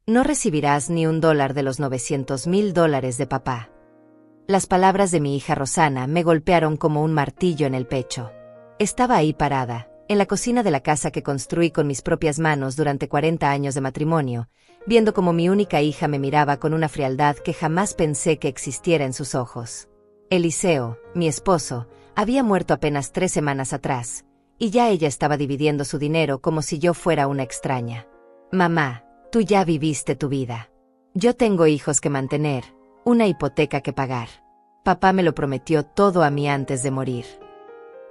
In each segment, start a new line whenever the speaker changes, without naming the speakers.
No recibirás ni $1 de los $900,000 de papá. Las palabras de mi hija Rosana me golpearon como un martillo en el pecho. Estaba ahí parada, en la cocina de la casa que construí con mis propias manos durante 40 años de matrimonio, viendo cómo mi única hija me miraba con una frialdad que jamás pensé que existiera en sus ojos. Eliseo, mi esposo, había muerto apenas 3 semanas atrás, y ya ella estaba dividiendo su dinero como si yo fuera una extraña. Mamá, tú ya viviste tu vida. Yo tengo hijos que mantener, una hipoteca que pagar. Papá me lo prometió todo a mí antes de morir.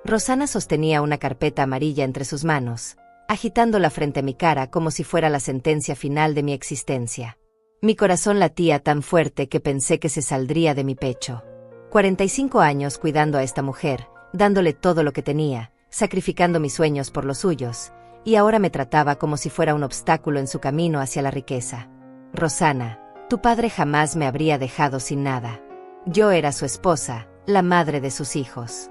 Rosana sostenía una carpeta amarilla entre sus manos, agitándola frente a mi cara como si fuera la sentencia final de mi existencia. Mi corazón latía tan fuerte que pensé que se saldría de mi pecho. 45 años cuidando a esta mujer, dándole todo lo que tenía, sacrificando mis sueños por los suyos, y ahora me trataba como si fuera un obstáculo en su camino hacia la riqueza. Rosana, tu padre jamás me habría dejado sin nada. Yo era su esposa, la madre de sus hijos.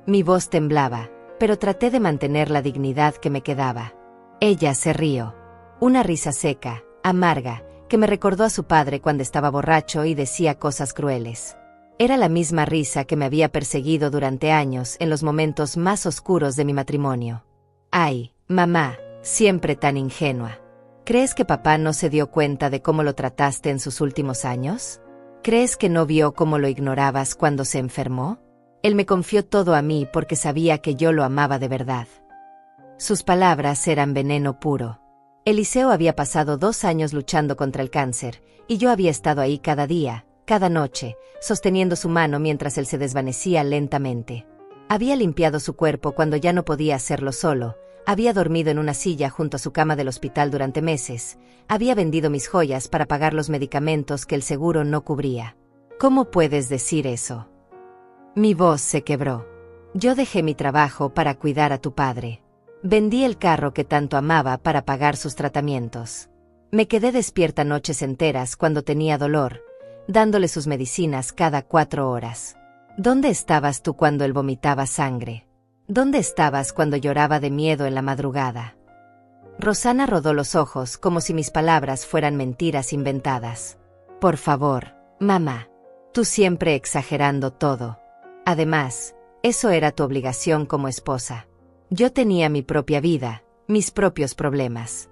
Mi voz temblaba, pero traté de mantener la dignidad que me quedaba. Ella se rió. Una risa seca, amarga, que me recordó a su padre cuando estaba borracho y decía cosas crueles. Era la misma risa que me había perseguido durante años en los momentos más oscuros de mi matrimonio. Ay, mamá, siempre tan ingenua. ¿Crees que papá no se dio cuenta de cómo lo trataste en sus últimos años? ¿Crees que no vio cómo lo ignorabas cuando se enfermó? Él me confió todo a mí porque sabía que yo lo amaba de verdad. Sus palabras eran veneno puro. Eliseo había pasado 2 años luchando contra el cáncer, y yo había estado ahí cada día, cada noche, sosteniendo su mano mientras él se desvanecía lentamente. Había limpiado su cuerpo cuando ya no podía hacerlo solo, había dormido en una silla junto a su cama del hospital durante meses, había vendido mis joyas para pagar los medicamentos que el seguro no cubría. ¿Cómo puedes decir eso? Mi voz se quebró. Yo dejé mi trabajo para cuidar a tu padre. Vendí el carro que tanto amaba para pagar sus tratamientos. Me quedé despierta noches enteras cuando tenía dolor, dándole sus medicinas cada 4 horas. ¿Dónde estabas tú cuando él vomitaba sangre? ¿Dónde estabas cuando lloraba de miedo en la madrugada? Rosana rodó los ojos como si mis palabras fueran mentiras inventadas. Por favor, mamá. Tú siempre exagerando todo. Además, eso era tu obligación como esposa. Yo tenía mi propia vida, mis propios problemas.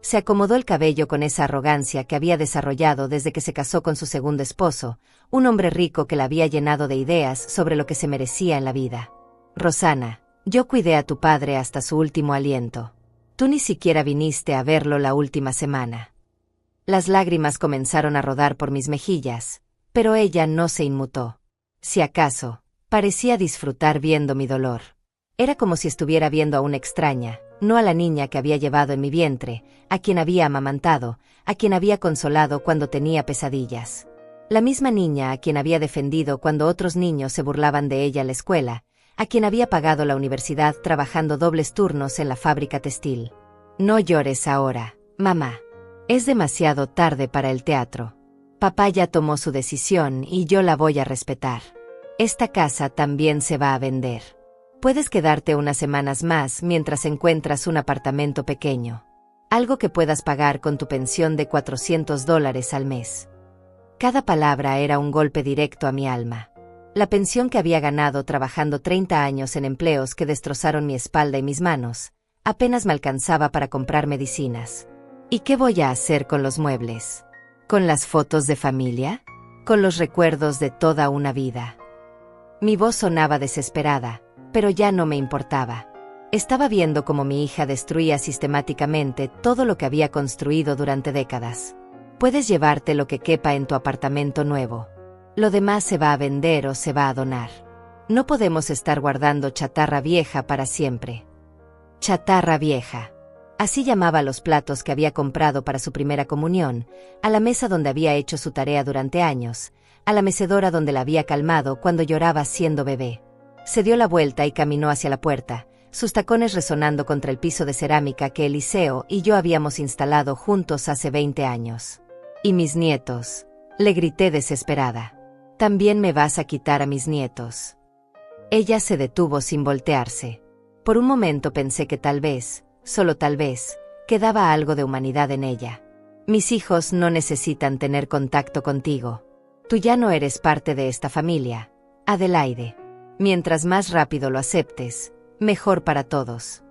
Se acomodó el cabello con esa arrogancia que había desarrollado desde que se casó con su segundo esposo, un hombre rico que la había llenado de ideas sobre lo que se merecía en la vida. Rosana, yo cuidé a tu padre hasta su último aliento. Tú ni siquiera viniste a verlo la última semana. Las lágrimas comenzaron a rodar por mis mejillas, pero ella no se inmutó. Si acaso, parecía disfrutar viendo mi dolor. Era como si estuviera viendo a una extraña, no a la niña que había llevado en mi vientre, a quien había amamantado, a quien había consolado cuando tenía pesadillas. La misma niña a quien había defendido cuando otros niños se burlaban de ella en la escuela, a quien había pagado la universidad trabajando dobles turnos en la fábrica textil. No llores ahora, mamá. Es demasiado tarde para el teatro. Papá ya tomó su decisión y yo la voy a respetar. Esta casa también se va a vender. Puedes quedarte unas semanas más mientras encuentras un apartamento pequeño. Algo que puedas pagar con tu pensión de $400 al mes. Cada palabra era un golpe directo a mi alma. La pensión que había ganado trabajando 30 años en empleos que destrozaron mi espalda y mis manos, apenas me alcanzaba para comprar medicinas. ¿Y qué voy a hacer con los muebles? ¿Con las fotos de familia? ¿Con los recuerdos de toda una vida? Mi voz sonaba desesperada, pero ya no me importaba. Estaba viendo cómo mi hija destruía sistemáticamente todo lo que había construido durante décadas. Puedes llevarte lo que quepa en tu apartamento nuevo. Lo demás se va a vender o se va a donar. No podemos estar guardando chatarra vieja para siempre. Chatarra vieja. Así llamaba a los platos que había comprado para su primera comunión, a la mesa donde había hecho su tarea durante años, a la mecedora donde la había calmado cuando lloraba siendo bebé. Se dio la vuelta y caminó hacia la puerta, sus tacones resonando contra el piso de cerámica que Eliseo y yo habíamos instalado juntos hace 20 años. ¿Y mis nietos? Le grité desesperada. ¿También me vas a quitar a mis nietos? Ella se detuvo sin voltearse. Por un momento pensé que tal vez, solo tal vez, quedaba algo de humanidad en ella. Mis hijos no necesitan tener contacto contigo. Tú ya no eres parte de esta familia, Adelaide. Mientras más rápido lo aceptes, mejor para todos.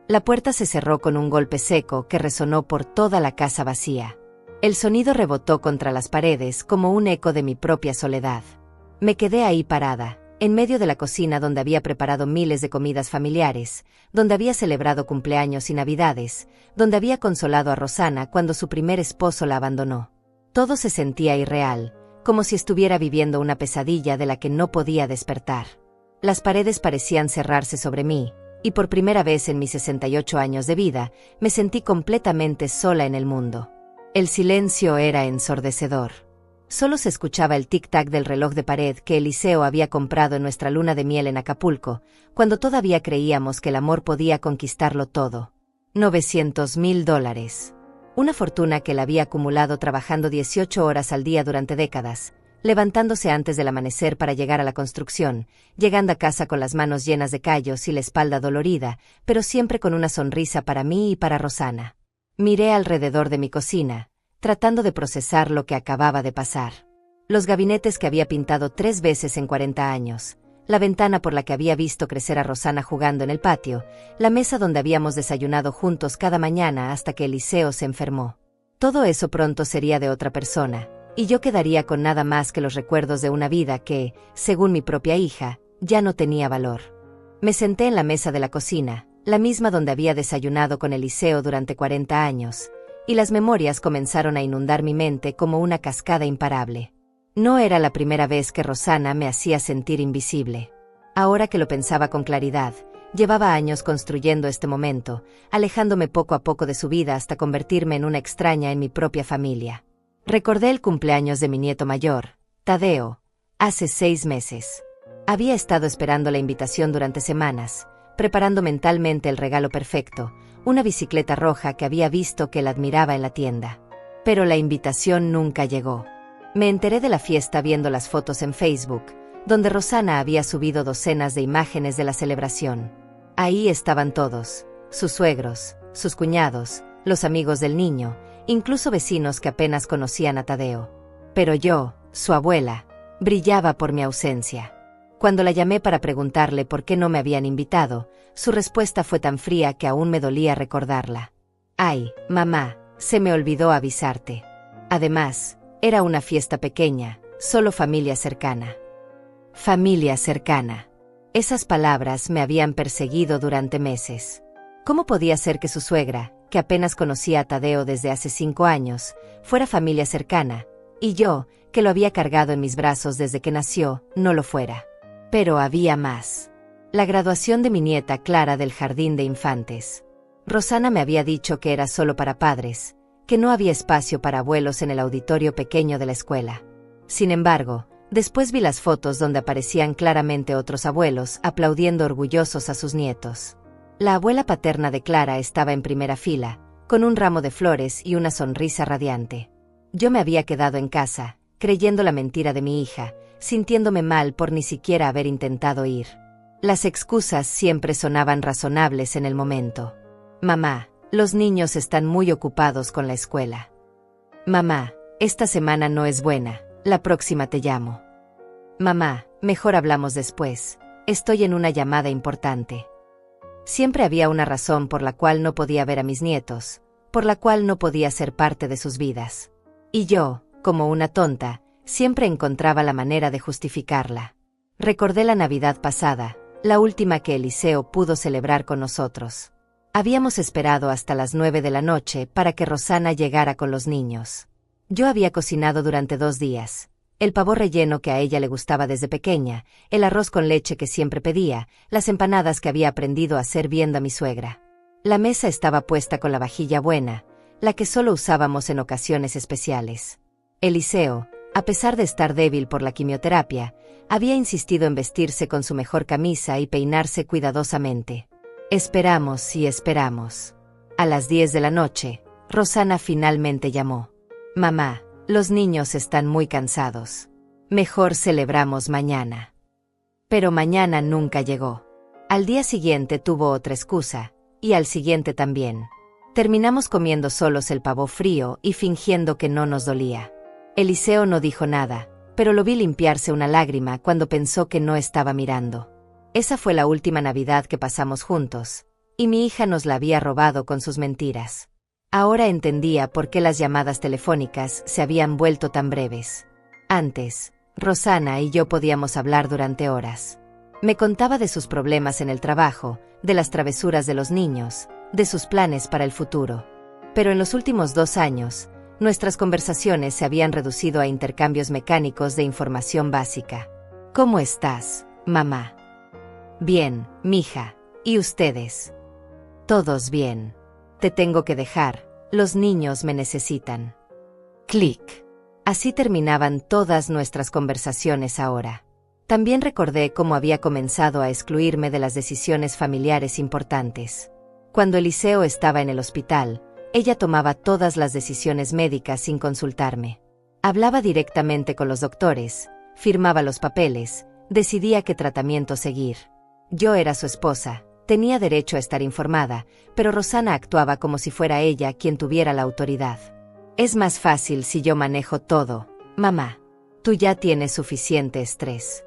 La puerta se cerró con un golpe seco que resonó por toda la casa vacía. El sonido rebotó contra las paredes como un eco de mi propia soledad. Me quedé ahí parada, en medio de la cocina donde había preparado miles de comidas familiares, donde había celebrado cumpleaños y navidades, donde había consolado a Rosanna cuando su primer esposo la abandonó. Todo se sentía irreal, como si estuviera viviendo una pesadilla de la que no podía despertar. Las paredes parecían cerrarse sobre mí, y por primera vez en mis 68 años de vida, me sentí completamente sola en el mundo. El silencio era ensordecedor. Solo se escuchaba el tic-tac del reloj de pared que Eliseo había comprado en nuestra luna de miel en Acapulco, cuando todavía creíamos que el amor podía conquistarlo todo. $900,000. Una fortuna que él había acumulado trabajando 18 horas al día durante décadas, levantándose antes del amanecer para llegar a la construcción, llegando a casa con las manos llenas de callos y la espalda dolorida, pero siempre con una sonrisa para mí y para Rosanna. Miré alrededor de mi cocina, tratando de procesar lo que acababa de pasar. Los gabinetes que había pintado 3 veces en 40 años, la ventana por la que había visto crecer a Rosanna jugando en el patio, la mesa donde habíamos desayunado juntos cada mañana hasta que Eliseo se enfermó. Todo eso pronto sería de otra persona, y yo quedaría con nada más que los recuerdos de una vida que, según mi propia hija, ya no tenía valor. Me senté en la mesa de la cocina, la misma donde había desayunado con Eliseo durante 40 años, y las memorias comenzaron a inundar mi mente como una cascada imparable. No era la primera vez que Rosanna me hacía sentir invisible. Ahora que lo pensaba con claridad, llevaba años construyendo este momento, alejándome poco a poco de su vida hasta convertirme en una extraña en mi propia familia. Recordé el cumpleaños de mi nieto mayor, Tadeo, hace 6 meses. Había estado esperando la invitación durante semanas, preparando mentalmente el regalo perfecto, una bicicleta roja que había visto que él admiraba en la tienda. Pero la invitación nunca llegó. Me enteré de la fiesta viendo las fotos en Facebook, donde Rosanna había subido docenas de imágenes de la celebración. Ahí estaban todos, sus suegros, sus cuñados, los amigos del niño, incluso vecinos que apenas conocían a Tadeo. Pero yo, su abuela, brillaba por mi ausencia. Cuando la llamé para preguntarle por qué no me habían invitado, su respuesta fue tan fría que aún me dolía recordarla. «Ay, mamá, se me olvidó avisarte». Además, era una fiesta pequeña, solo familia cercana. Familia cercana. Esas palabras me habían perseguido durante meses. ¿Cómo podía ser que su suegra, que apenas conocía a Tadeo desde hace 5 años, fuera familia cercana, y yo, que lo había cargado en mis brazos desde que nació, no lo fuera? Pero había más. La graduación de mi nieta Clara del jardín de infantes. Rosanna me había dicho que era solo para padres, que no había espacio para abuelos en el auditorio pequeño de la escuela. Sin embargo, después vi las fotos donde aparecían claramente otros abuelos aplaudiendo orgullosos a sus nietos. La abuela paterna de Clara estaba en primera fila, con un ramo de flores y una sonrisa radiante. Yo me había quedado en casa, creyendo la mentira de mi hija, sintiéndome mal por ni siquiera haber intentado ir. Las excusas siempre sonaban razonables en el momento. «Mamá, los niños están muy ocupados con la escuela». «Mamá, esta semana no es buena, la próxima te llamo». «Mamá, mejor hablamos después, estoy en una llamada importante». Siempre había una razón por la cual no podía ver a mis nietos, por la cual no podía ser parte de sus vidas. Y yo, como una tonta, siempre encontraba la manera de justificarla. Recordé la Navidad pasada, la última que Eliseo pudo celebrar con nosotros. Habíamos esperado hasta las 9 de la noche para que Rosanna llegara con los niños. Yo había cocinado durante 2 días. El pavo relleno que a ella le gustaba desde pequeña, el arroz con leche que siempre pedía, las empanadas que había aprendido a hacer viendo a mi suegra. La mesa estaba puesta con la vajilla buena, la que solo usábamos en ocasiones especiales. Eliseo, a pesar de estar débil por la quimioterapia, había insistido en vestirse con su mejor camisa y peinarse cuidadosamente. Esperamos y esperamos. A las 10 de la noche, Rosanna finalmente llamó. «Mamá, los niños están muy cansados. Mejor celebramos mañana». Pero mañana nunca llegó. Al día siguiente tuvo otra excusa, y al siguiente también. Terminamos comiendo solos el pavo frío y fingiendo que no nos dolía. Eliseo no dijo nada, pero lo vi limpiarse una lágrima cuando pensó que no estaba mirando. Esa fue la última Navidad que pasamos juntos, y mi hija nos la había robado con sus mentiras. Ahora entendía por qué las llamadas telefónicas se habían vuelto tan breves. Antes, Rosana y yo podíamos hablar durante horas. Me contaba de sus problemas en el trabajo, de las travesuras de los niños, de sus planes para el futuro. Pero en los últimos 2 años, nuestras conversaciones se habían reducido a intercambios mecánicos de información básica. ¿Cómo estás, mamá? Bien, mija. ¿Y ustedes? Todos bien. Te tengo que dejar, los niños me necesitan. Clic. Así terminaban todas nuestras conversaciones ahora. También recordé cómo había comenzado a excluirme de las decisiones familiares importantes. Cuando Eliseo estaba en el hospital, ella tomaba todas las decisiones médicas sin consultarme. Hablaba directamente con los doctores, firmaba los papeles, decidía qué tratamiento seguir. Yo era su esposa, tenía derecho a estar informada, pero Rosana actuaba como si fuera ella quien tuviera la autoridad. Es más fácil si yo manejo todo, mamá. Tú ya tienes suficiente estrés.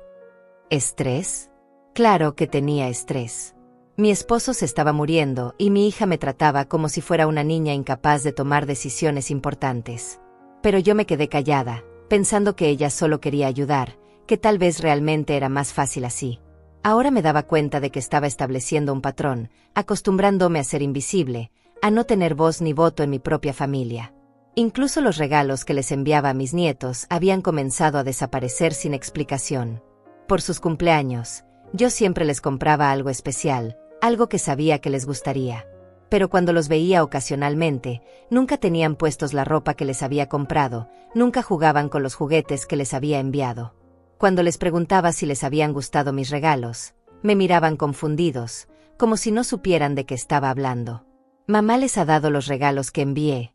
¿Estrés? Claro que tenía estrés. Mi esposo se estaba muriendo y mi hija me trataba como si fuera una niña incapaz de tomar decisiones importantes. Pero yo me quedé callada, pensando que ella solo quería ayudar, que tal vez realmente era más fácil así. Ahora me daba cuenta de que estaba estableciendo un patrón, acostumbrándome a ser invisible, a no tener voz ni voto en mi propia familia. Incluso los regalos que les enviaba a mis nietos habían comenzado a desaparecer sin explicación. Por sus cumpleaños, yo siempre les compraba algo especial, algo que sabía que les gustaría. Pero cuando los veía ocasionalmente, nunca tenían puestos la ropa que les había comprado, nunca jugaban con los juguetes que les había enviado. Cuando les preguntaba si les habían gustado mis regalos, me miraban confundidos, como si no supieran de qué estaba hablando. ¿Mamá les ha dado los regalos que envié?,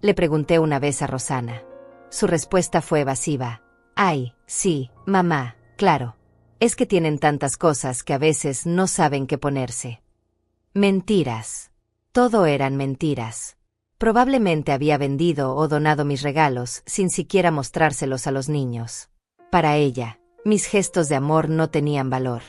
le pregunté una vez a Rosana. Su respuesta fue evasiva. Ay, sí, mamá, claro. Es que tienen tantas cosas que a veces no saben qué ponerse. Mentiras. Todo eran mentiras. Probablemente había vendido o donado mis regalos sin siquiera mostrárselos a los niños. Para ella, mis gestos de amor no tenían valor.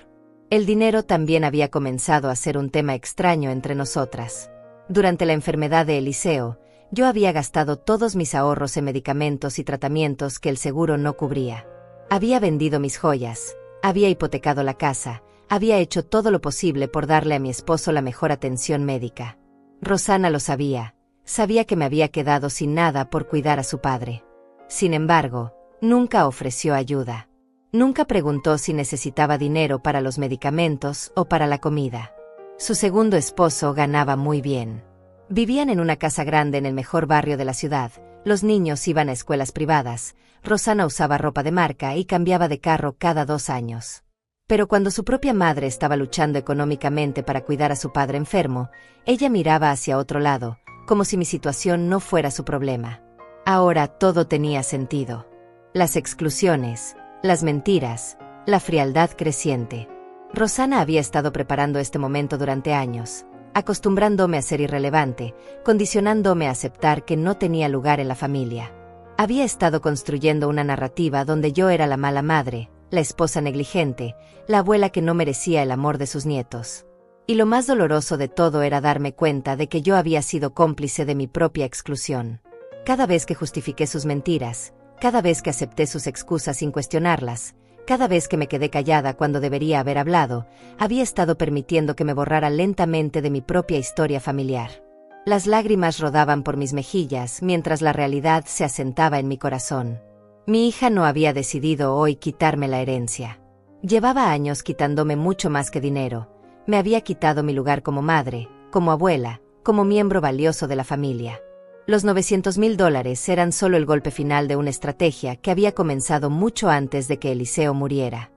El dinero también había comenzado a ser un tema extraño entre nosotras. Durante la enfermedad de Eliseo, yo había gastado todos mis ahorros en medicamentos y tratamientos que el seguro no cubría. Había vendido mis joyas, había hipotecado la casa, había hecho todo lo posible por darle a mi esposo la mejor atención médica. Rosana lo sabía, sabía que me había quedado sin nada por cuidar a su padre. Sin embargo, nunca ofreció ayuda. Nunca preguntó si necesitaba dinero para los medicamentos o para la comida. Su segundo esposo ganaba muy bien. Vivían en una casa grande en el mejor barrio de la ciudad, los niños iban a escuelas privadas, Rosana usaba ropa de marca y cambiaba de carro cada 2 años. Pero cuando su propia madre estaba luchando económicamente para cuidar a su padre enfermo, ella miraba hacia otro lado, como si mi situación no fuera su problema. Ahora todo tenía sentido. Las exclusiones, las mentiras, la frialdad creciente. Rosana había estado preparando este momento durante años, acostumbrándome a ser irrelevante, condicionándome a aceptar que no tenía lugar en la familia. Había estado construyendo una narrativa donde yo era la mala madre, la esposa negligente, la abuela que no merecía el amor de sus nietos. Y lo más doloroso de todo era darme cuenta de que yo había sido cómplice de mi propia exclusión. Cada vez que justifiqué sus mentiras, cada vez que acepté sus excusas sin cuestionarlas, cada vez que me quedé callada cuando debería haber hablado, había estado permitiendo que me borrara lentamente de mi propia historia familiar. Las lágrimas rodaban por mis mejillas mientras la realidad se asentaba en mi corazón. Mi hija no había decidido hoy quitarme la herencia. Llevaba años quitándome mucho más que dinero. Me había quitado mi lugar como madre, como abuela, como miembro valioso de la familia. Los $900,000 eran solo el golpe final de una estrategia que había comenzado mucho antes de que Eliseo muriera.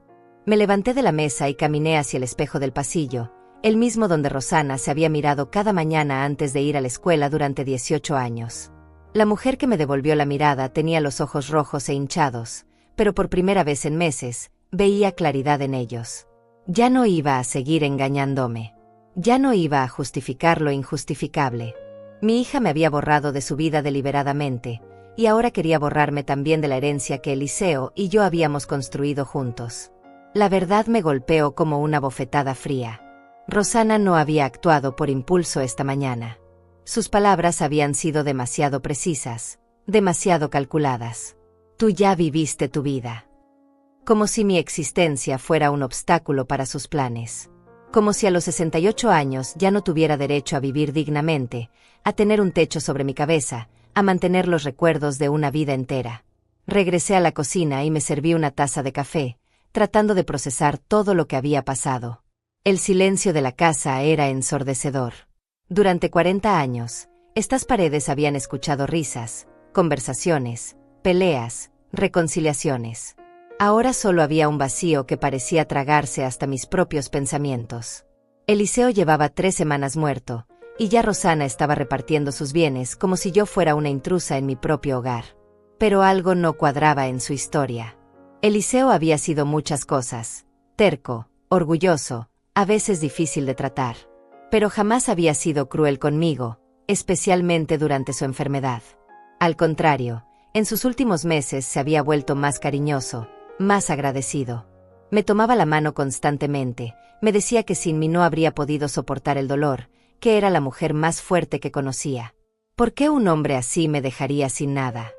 Me levanté de la mesa y caminé hacia el espejo del pasillo, el mismo donde Rosana se había mirado cada mañana antes de ir a la escuela durante 18 años. La mujer que me devolvió la mirada tenía los ojos rojos e hinchados, pero por primera vez en meses, veía claridad en ellos. Ya no iba a seguir engañándome. Ya no iba a justificar lo injustificable. Mi hija me había borrado de su vida deliberadamente, y ahora quería borrarme también de la herencia que Eliseo y yo habíamos construido juntos. La verdad me golpeó como una bofetada fría. Rosana no había actuado por impulso esta mañana. Sus palabras habían sido demasiado precisas, demasiado calculadas. Tú ya viviste tu vida. Como si mi existencia fuera un obstáculo para sus planes. Como si a los 68 años ya no tuviera derecho a vivir dignamente, a tener un techo sobre mi cabeza, a mantener los recuerdos de una vida entera. Regresé a la cocina y me serví una taza de café, tratando de procesar todo lo que había pasado. El silencio de la casa era ensordecedor. Durante 40 años, estas paredes habían escuchado risas, conversaciones, peleas, reconciliaciones. Ahora solo había un vacío que parecía tragarse hasta mis propios pensamientos. Eliseo llevaba 3 semanas muerto, y ya Rosana estaba repartiendo sus bienes como si yo fuera una intrusa en mi propio hogar. Pero algo no cuadraba en su historia. Eliseo había sido muchas cosas: terco, orgulloso, a veces difícil de tratar. Pero jamás había sido cruel conmigo, especialmente durante su enfermedad. Al contrario, en sus últimos meses se había vuelto más cariñoso, más agradecido. Me tomaba la mano constantemente, me decía que sin mí no habría podido soportar el dolor, que era la mujer más fuerte que conocía. ¿Por qué un hombre así me dejaría sin nada?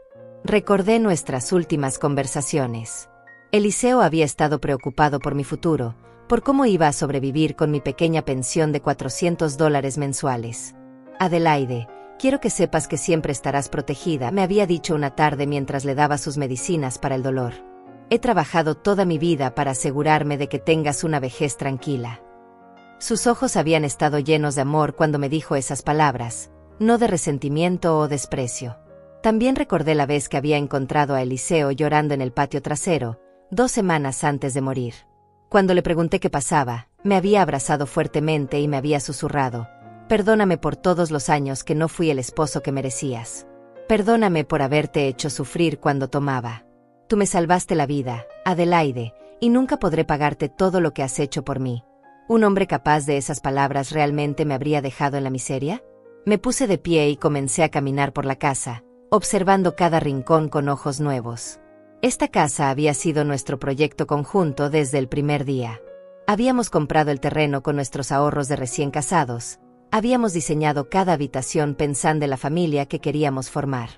Recordé nuestras últimas conversaciones. Eliseo había estado preocupado por mi futuro, por cómo iba a sobrevivir con mi pequeña pensión de $400 mensuales. Adelaide, quiero que sepas que siempre estarás protegida, me había dicho una tarde mientras le daba sus medicinas para el dolor. He trabajado toda mi vida para asegurarme de que tengas una vejez tranquila. Sus ojos habían estado llenos de amor cuando me dijo esas palabras, no de resentimiento o desprecio. También recordé la vez que había encontrado a Eliseo llorando en el patio trasero, 2 semanas antes de morir. Cuando le pregunté qué pasaba, me había abrazado fuertemente y me había susurrado: perdóname por todos los años que no fui el esposo que merecías. Perdóname por haberte hecho sufrir cuando tomaba. Tú me salvaste la vida, Adelaide, y nunca podré pagarte todo lo que has hecho por mí. ¿Un hombre capaz de esas palabras realmente me habría dejado en la miseria? Me puse de pie y comencé a caminar por la casa, observando cada rincón con ojos nuevos. Esta casa había sido nuestro proyecto conjunto desde el primer día. Habíamos comprado el terreno con nuestros ahorros de recién casados. Habíamos diseñado cada habitación pensando en la familia que queríamos formar.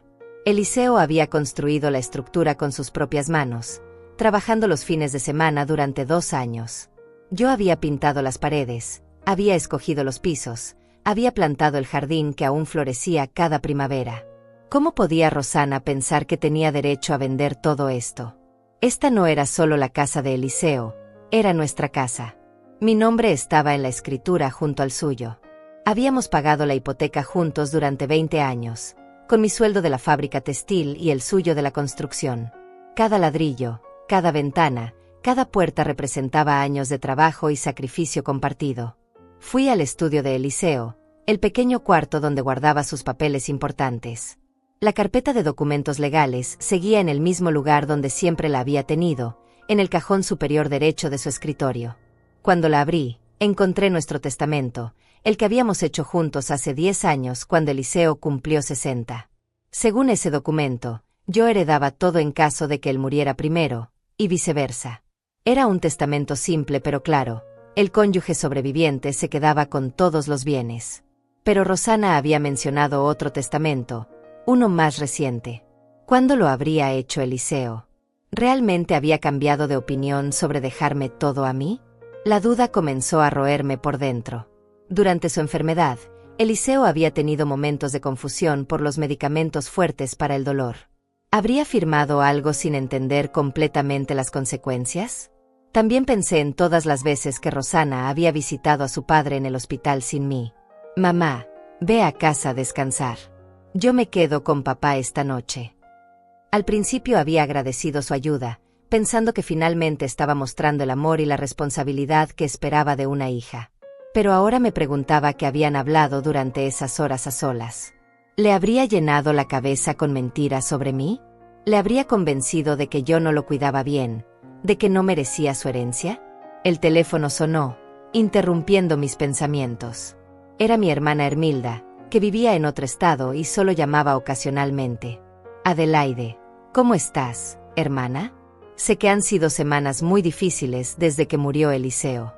Eliseo había construido la estructura con sus propias manos, trabajando los fines de semana durante 2 años. Yo había pintado las paredes, había escogido los pisos, había plantado el jardín que aún florecía cada primavera. ¿Cómo podía Rosana pensar que tenía derecho a vender todo esto? Esta no era solo la casa de Eliseo, era nuestra casa. Mi nombre estaba en la escritura junto al suyo. Habíamos pagado la hipoteca juntos durante 20 años, con mi sueldo de la fábrica textil y el suyo de la construcción. Cada ladrillo, cada ventana, cada puerta representaba años de trabajo y sacrificio compartido. Fui al estudio de Eliseo, el pequeño cuarto donde guardaba sus papeles importantes. La carpeta de documentos legales seguía en el mismo lugar donde siempre la había tenido, en el cajón superior derecho de su escritorio. Cuando la abrí, encontré nuestro testamento, el que habíamos hecho juntos hace 10 años cuando Eliseo cumplió 60. Según ese documento, yo heredaba todo en caso de que él muriera primero, y viceversa. Era un testamento simple pero claro, el cónyuge sobreviviente se quedaba con todos los bienes. Pero Rosana había mencionado otro testamento, uno más reciente. ¿Cuándo lo habría hecho Eliseo? ¿Realmente había cambiado de opinión sobre dejarme todo a mí? La duda comenzó a roerme por dentro. Durante su enfermedad, Eliseo había tenido momentos de confusión por los medicamentos fuertes para el dolor. ¿Habría firmado algo sin entender completamente las consecuencias? También pensé en todas las veces que Rosana había visitado a su padre en el hospital sin mí. Mamá, ve a casa a descansar. Yo me quedo con papá esta noche. Al principio había agradecido su ayuda, pensando que finalmente estaba mostrando el amor y la responsabilidad que esperaba de una hija. Pero ahora me preguntaba qué habían hablado durante esas horas a solas. ¿Le habría llenado la cabeza con mentiras sobre mí? ¿Le habría convencido de que yo no lo cuidaba bien, de que no merecía su herencia? El teléfono sonó, interrumpiendo mis pensamientos. Era mi hermana Hermilda, que vivía en otro estado y solo llamaba ocasionalmente. Adelaide, ¿cómo estás, hermana? Sé que han sido semanas muy difíciles desde que murió Eliseo.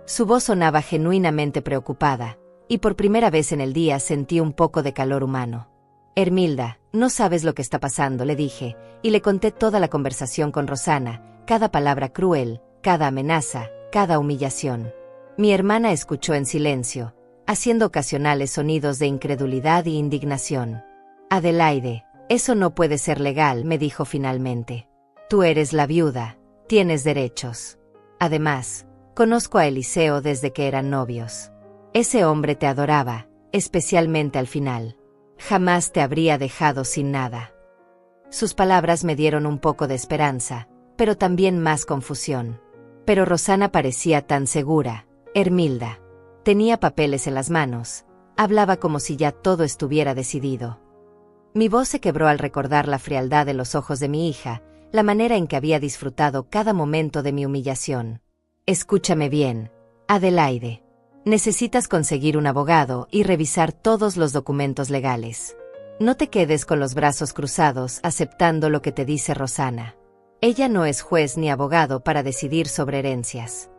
Su voz sonaba genuinamente preocupada, y por primera vez en el día sentí un poco de calor humano. Hermilda, no sabes lo que está pasando, le dije, y le conté toda la conversación con Rosana, cada palabra cruel, cada amenaza, cada humillación. Mi hermana escuchó en silencio, haciendo ocasionales sonidos de incredulidad y indignación. Adelaide, eso no puede ser legal, me dijo finalmente. Tú eres la viuda, tienes derechos. Además, conozco a Eliseo desde que eran novios. Ese hombre te adoraba, especialmente al final. Jamás te habría dejado sin nada. Sus palabras me dieron un poco de esperanza, pero también más confusión. Pero Rosana parecía tan segura. Hermilda. Tenía papeles en las manos. Hablaba como si ya todo estuviera decidido. Mi voz se quebró al recordar la frialdad de los ojos de mi hija, la manera en que había disfrutado cada momento de mi humillación. Escúchame bien, Adelaide. Necesitas conseguir un abogado y revisar todos los documentos legales. No te quedes con los brazos cruzados aceptando lo que te dice Rosana. Ella no es juez ni abogado para decidir sobre herencias.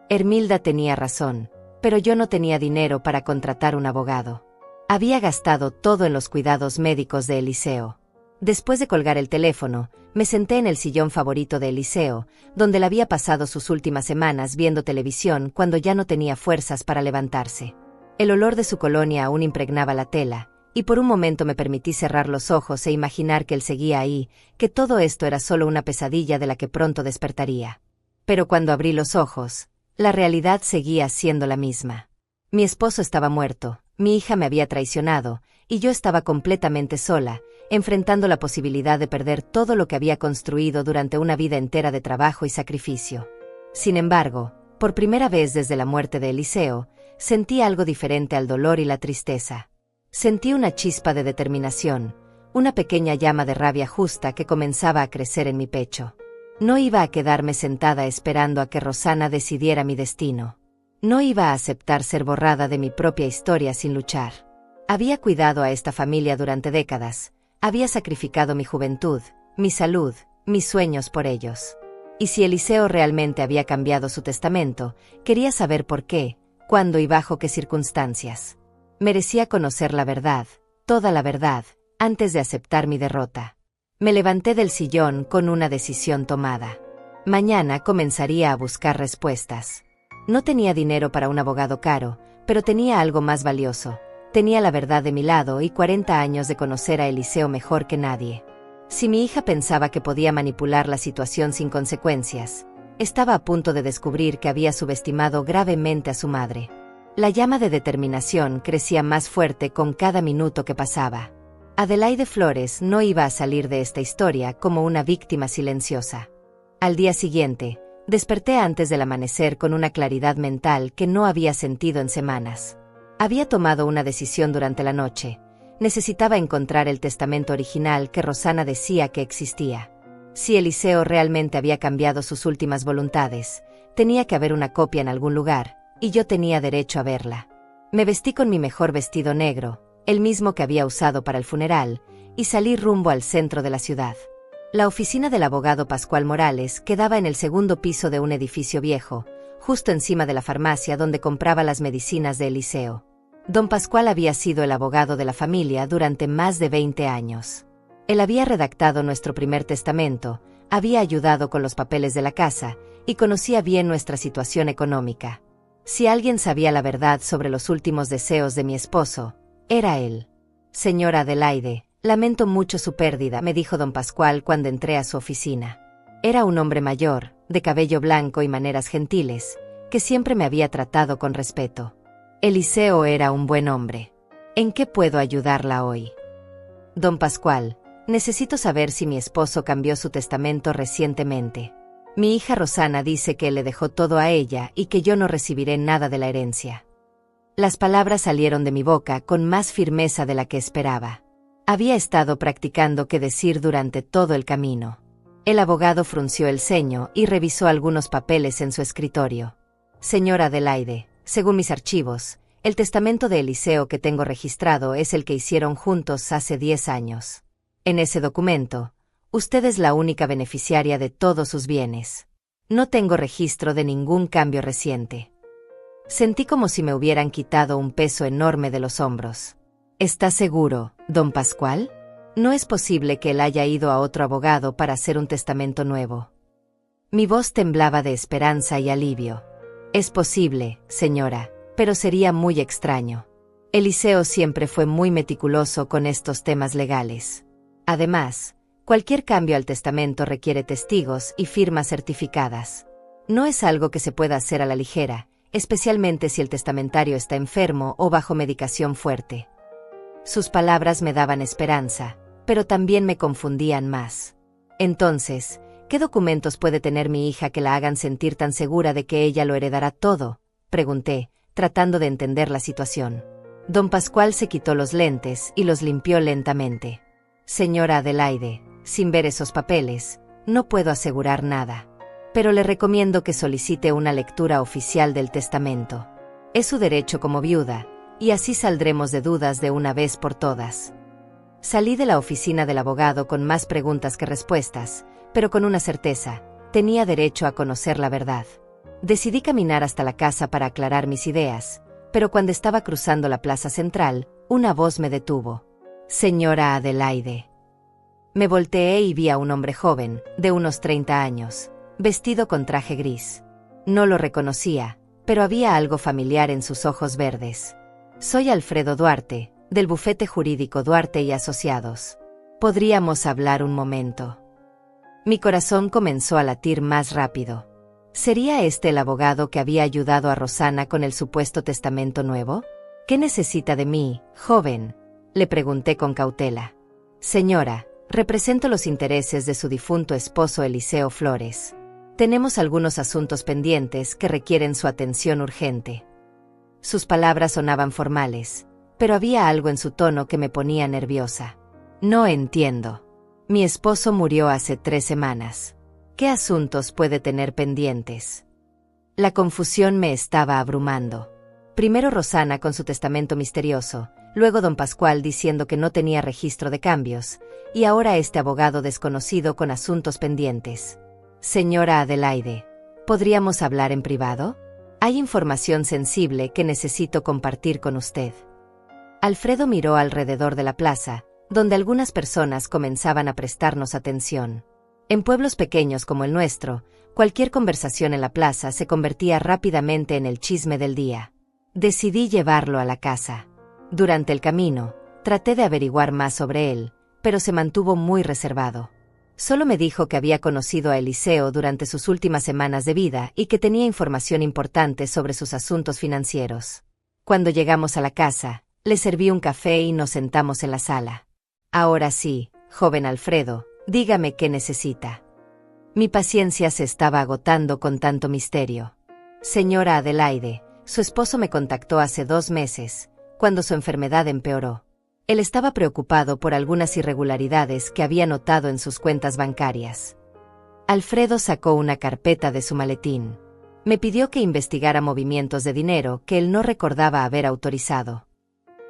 Hermilda tenía razón, pero yo no tenía dinero para contratar un abogado. Había gastado todo en los cuidados médicos de Eliseo. Después de colgar el teléfono, me senté en el sillón favorito de Eliseo, donde le había pasado sus últimas semanas viendo televisión cuando ya no tenía fuerzas para levantarse. El olor de su colonia aún impregnaba la tela, y por un momento me permití cerrar los ojos e imaginar que él seguía ahí, que todo esto era solo una pesadilla de la que pronto despertaría. Pero cuando abrí los ojos, la realidad seguía siendo la misma. Mi esposo estaba muerto, mi hija me había traicionado, y yo estaba completamente sola, enfrentando la posibilidad de perder todo lo que había construido durante una vida entera de trabajo y sacrificio. Sin embargo, por primera vez desde la muerte de Eliseo, sentí algo diferente al dolor y la tristeza. Sentí una chispa de determinación, una pequeña llama de rabia justa que comenzaba a crecer en mi pecho. No iba a quedarme sentada esperando a que Rosana decidiera mi destino. No iba a aceptar ser borrada de mi propia historia sin luchar. Había cuidado a esta familia durante décadas. Había sacrificado mi juventud, mi salud, mis sueños por ellos. Y si Eliseo realmente había cambiado su testamento, quería saber por qué, cuándo y bajo qué circunstancias. Merecía conocer la verdad, toda la verdad, antes de aceptar mi derrota. Me levanté del sillón con una decisión tomada. Mañana comenzaría a buscar respuestas. No tenía dinero para un abogado caro, pero tenía algo más valioso. Tenía la verdad de mi lado y 40 años de conocer a Eliseo mejor que nadie. Si mi hija pensaba que podía manipular la situación sin consecuencias, estaba a punto de descubrir que había subestimado gravemente a su madre. La llama de determinación crecía más fuerte con cada minuto que pasaba. Adelaide Flores no iba a salir de esta historia como una víctima silenciosa. Al día siguiente, desperté antes del amanecer con una claridad mental que no había sentido en semanas. Había tomado una decisión durante la noche. Necesitaba encontrar el testamento original que Rosana decía que existía. Si Eliseo realmente había cambiado sus últimas voluntades, tenía que haber una copia en algún lugar, y yo tenía derecho a verla. Me vestí con mi mejor vestido negro, el mismo que había usado para el funeral, y salí rumbo al centro de la ciudad. La oficina del abogado Pascual Morales quedaba en el segundo piso de un edificio viejo, justo encima de la farmacia donde compraba las medicinas de Eliseo. Don Pascual había sido el abogado de la familia durante más de 20 años. Él había redactado nuestro primer testamento, había ayudado con los papeles de la casa, y conocía bien nuestra situación económica. Si alguien sabía la verdad sobre los últimos deseos de mi esposo, era él. Señora Adelaide, lamento mucho su pérdida, me dijo don Pascual cuando entré a su oficina. Era un hombre mayor, de cabello blanco y maneras gentiles, que siempre me había tratado con respeto. Eliseo era un buen hombre. ¿En qué puedo ayudarla hoy? Don Pascual, necesito saber si mi esposo cambió su testamento recientemente. Mi hija Rosana dice que le dejó todo a ella y que yo no recibiré nada de la herencia. Las palabras salieron de mi boca con más firmeza de la que esperaba. Había estado practicando qué decir durante todo el camino. El abogado frunció el ceño y revisó algunos papeles en su escritorio. Señora Adelaide, según mis archivos, El testamento de Eliseo que tengo registrado es el que hicieron juntos hace 10 años. En ese documento, usted es la única beneficiaria de todos sus bienes. No tengo registro de ningún cambio reciente. Sentí como si me hubieran quitado un peso enorme de los hombros. ¿Está seguro, don Pascual? No es posible que él haya ido a otro abogado para hacer un testamento nuevo. Mi voz temblaba de esperanza y alivio. Es posible, señora, pero sería muy extraño. Eliseo siempre fue muy meticuloso con estos temas legales. Además, cualquier cambio al testamento requiere testigos y firmas certificadas. No es algo que se pueda hacer a la ligera, especialmente si el testamentario está enfermo o bajo medicación fuerte. Sus palabras me daban esperanza, pero también me confundían más. Entonces, ¿qué documentos puede tener mi hija que la hagan sentir tan segura de que ella lo heredará todo?, pregunté, tratando de entender la situación. Don Pascual se quitó los lentes y los limpió lentamente. Señora Adelaide, sin ver esos papeles, no puedo asegurar nada. Pero le recomiendo que solicite una lectura oficial del testamento. Es su derecho como viuda, y así saldremos de dudas de una vez por todas. Salí de la oficina del abogado con más preguntas que respuestas, pero con una certeza: tenía derecho a conocer la verdad. Decidí caminar hasta la casa para aclarar mis ideas, pero cuando estaba cruzando la plaza central, una voz me detuvo. Señora Adelaide. Me volteé y vi a un hombre joven, de unos 30 años, vestido con traje gris. No lo reconocía, pero había algo familiar en sus ojos verdes. Soy Alfredo Duarte, del bufete jurídico Duarte y Asociados. ¿Podríamos hablar un momento? Mi corazón comenzó a latir más rápido. ¿Sería este el abogado que había ayudado a Rosana con el supuesto testamento nuevo? ¿Qué necesita de mí, joven?, le pregunté con cautela. Señora, represento los intereses de su difunto esposo Eliseo Flores. Tenemos algunos asuntos pendientes que requieren su atención urgente. Sus palabras sonaban formales, pero había algo en su tono que me ponía nerviosa. No entiendo. Mi esposo murió hace 3 semanas. ¿Qué asuntos puede tener pendientes? La confusión me estaba abrumando. Primero Rosana con su testamento misterioso, luego don Pascual diciendo que no tenía registro de cambios, y ahora este abogado desconocido con asuntos pendientes. Señora Adelaide, ¿podríamos hablar en privado? Hay información sensible que necesito compartir con usted. Alfredo miró alrededor de la plaza, donde algunas personas comenzaban a prestarnos atención. En pueblos pequeños como el nuestro, cualquier conversación en la plaza se convertía rápidamente en el chisme del día. Decidí llevarlo a la casa. Durante el camino, traté de averiguar más sobre él, pero se mantuvo muy reservado. Solo me dijo que había conocido a Eliseo durante sus últimas semanas de vida y que tenía información importante sobre sus asuntos financieros. Cuando llegamos a la casa, le serví un café y nos sentamos en la sala. Ahora sí, joven Alfredo, dígame qué necesita. Mi paciencia se estaba agotando con tanto misterio. Señora Adelaide, su esposo me contactó hace 2 meses, cuando su enfermedad empeoró. Él estaba preocupado por algunas irregularidades que había notado en sus cuentas bancarias. Alfredo sacó una carpeta de su maletín. Me pidió que investigara movimientos de dinero que él no recordaba haber autorizado.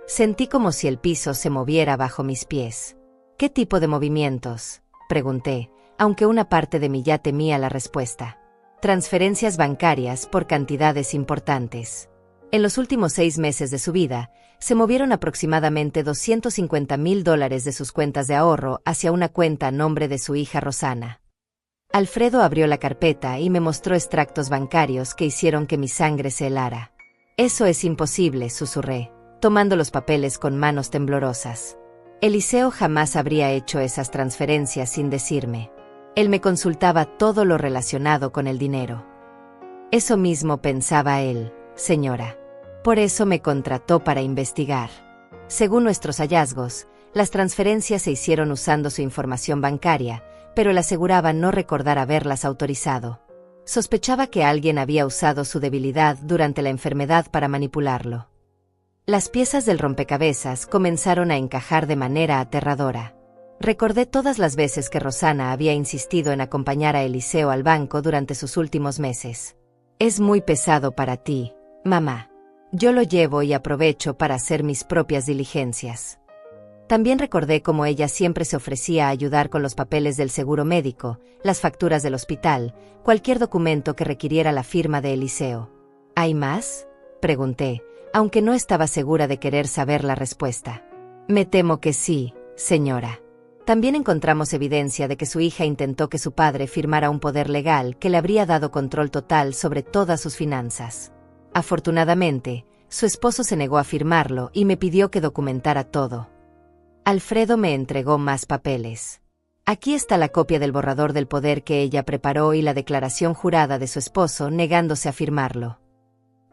Sentí como si el piso se moviera bajo mis pies. ¿Qué tipo de movimientos?, pregunté, aunque una parte de mí ya temía la respuesta. Transferencias bancarias por cantidades importantes. En los últimos 6 meses de su vida, se movieron aproximadamente $250,000 de sus cuentas de ahorro hacia una cuenta a nombre de su hija Rosana. Alfredo abrió la carpeta y me mostró extractos bancarios que hicieron que mi sangre se helara. Eso es imposible, susurré, tomando los papeles con manos temblorosas. Eliseo jamás habría hecho esas transferencias sin decirme. Él me consultaba todo lo relacionado con el dinero. Eso mismo pensaba él, señora. Por eso me contrató para investigar. Según nuestros hallazgos, las transferencias se hicieron usando su información bancaria, pero él aseguraba no recordar haberlas autorizado. Sospechaba que alguien había usado su debilidad durante la enfermedad para manipularlo. Las piezas del rompecabezas comenzaron a encajar de manera aterradora. Recordé todas las veces que Rosana había insistido en acompañar a Eliseo al banco durante sus últimos meses. Es muy pesado para ti, mamá. Yo lo llevo y aprovecho para hacer mis propias diligencias. También recordé cómo ella siempre se ofrecía a ayudar con los papeles del seguro médico, las facturas del hospital, cualquier documento que requiriera la firma de Eliseo. ¿Hay más?, pregunté, aunque no estaba segura de querer saber la respuesta. Me temo que sí, señora. También encontramos evidencia de que su hija intentó que su padre firmara un poder legal que le habría dado control total sobre todas sus finanzas. Afortunadamente, su esposo se negó a firmarlo y me pidió que documentara todo. Alfredo me entregó más papeles. Aquí está la copia del borrador del poder que ella preparó y la declaración jurada de su esposo negándose a firmarlo.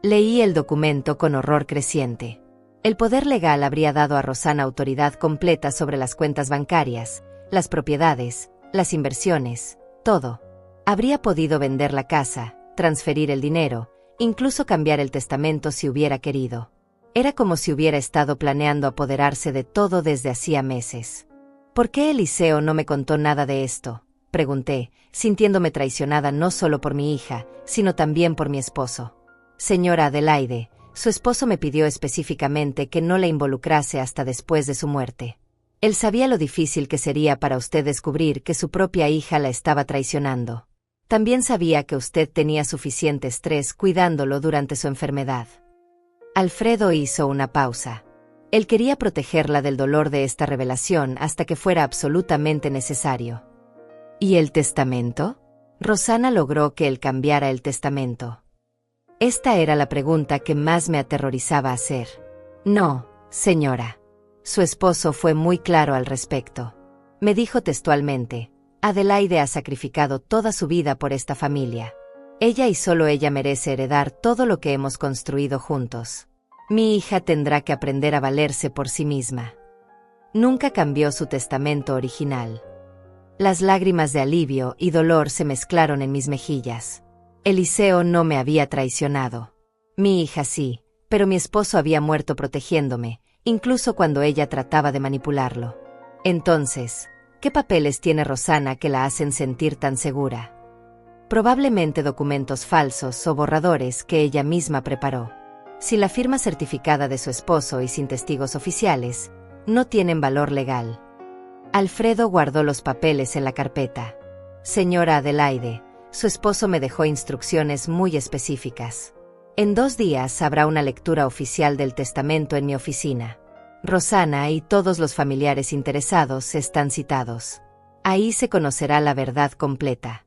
Leí el documento con horror creciente. El poder legal habría dado a Rosana autoridad completa sobre las cuentas bancarias, las propiedades, las inversiones, todo. Habría podido vender la casa, transferir el dinero, incluso cambiar el testamento si hubiera querido. Era como si hubiera estado planeando apoderarse de todo desde hacía meses. ¿Por qué Eliseo no me contó nada de esto?, pregunté, sintiéndome traicionada no solo por mi hija, sino también por mi esposo. Señora Adelaide, su esposo me pidió específicamente que no la involucrase hasta después de su muerte. Él sabía lo difícil que sería para usted descubrir que su propia hija la estaba traicionando. También sabía que usted tenía suficiente estrés cuidándolo durante su enfermedad. Alfredo hizo una pausa. Él quería protegerla del dolor de esta revelación hasta que fuera absolutamente necesario. ¿Y el testamento? Rosana logró que él cambiara el testamento. Esta era la pregunta que más me aterrorizaba hacer. No, señora. Su esposo fue muy claro al respecto. Me dijo textualmente: Adelaide ha sacrificado toda su vida por esta familia. Ella y solo ella merece heredar todo lo que hemos construido juntos. Mi hija tendrá que aprender a valerse por sí misma. Nunca cambió su testamento original. Las lágrimas de alivio y dolor se mezclaron en mis mejillas. Eliseo no me había traicionado. Mi hija sí, pero mi esposo había muerto protegiéndome, incluso cuando ella trataba de manipularlo. Entonces, ¿qué papeles tiene Rosana que la hacen sentir tan segura? Probablemente documentos falsos o borradores que ella misma preparó. Si la firma certificada de su esposo y sin testigos oficiales, no tienen valor legal. Alfredo guardó los papeles en la carpeta. Señora Adelaide, su esposo me dejó instrucciones muy específicas. En 2 días habrá una lectura oficial del testamento en mi oficina. Rosana y todos los familiares interesados están citados. Ahí se conocerá la verdad completa.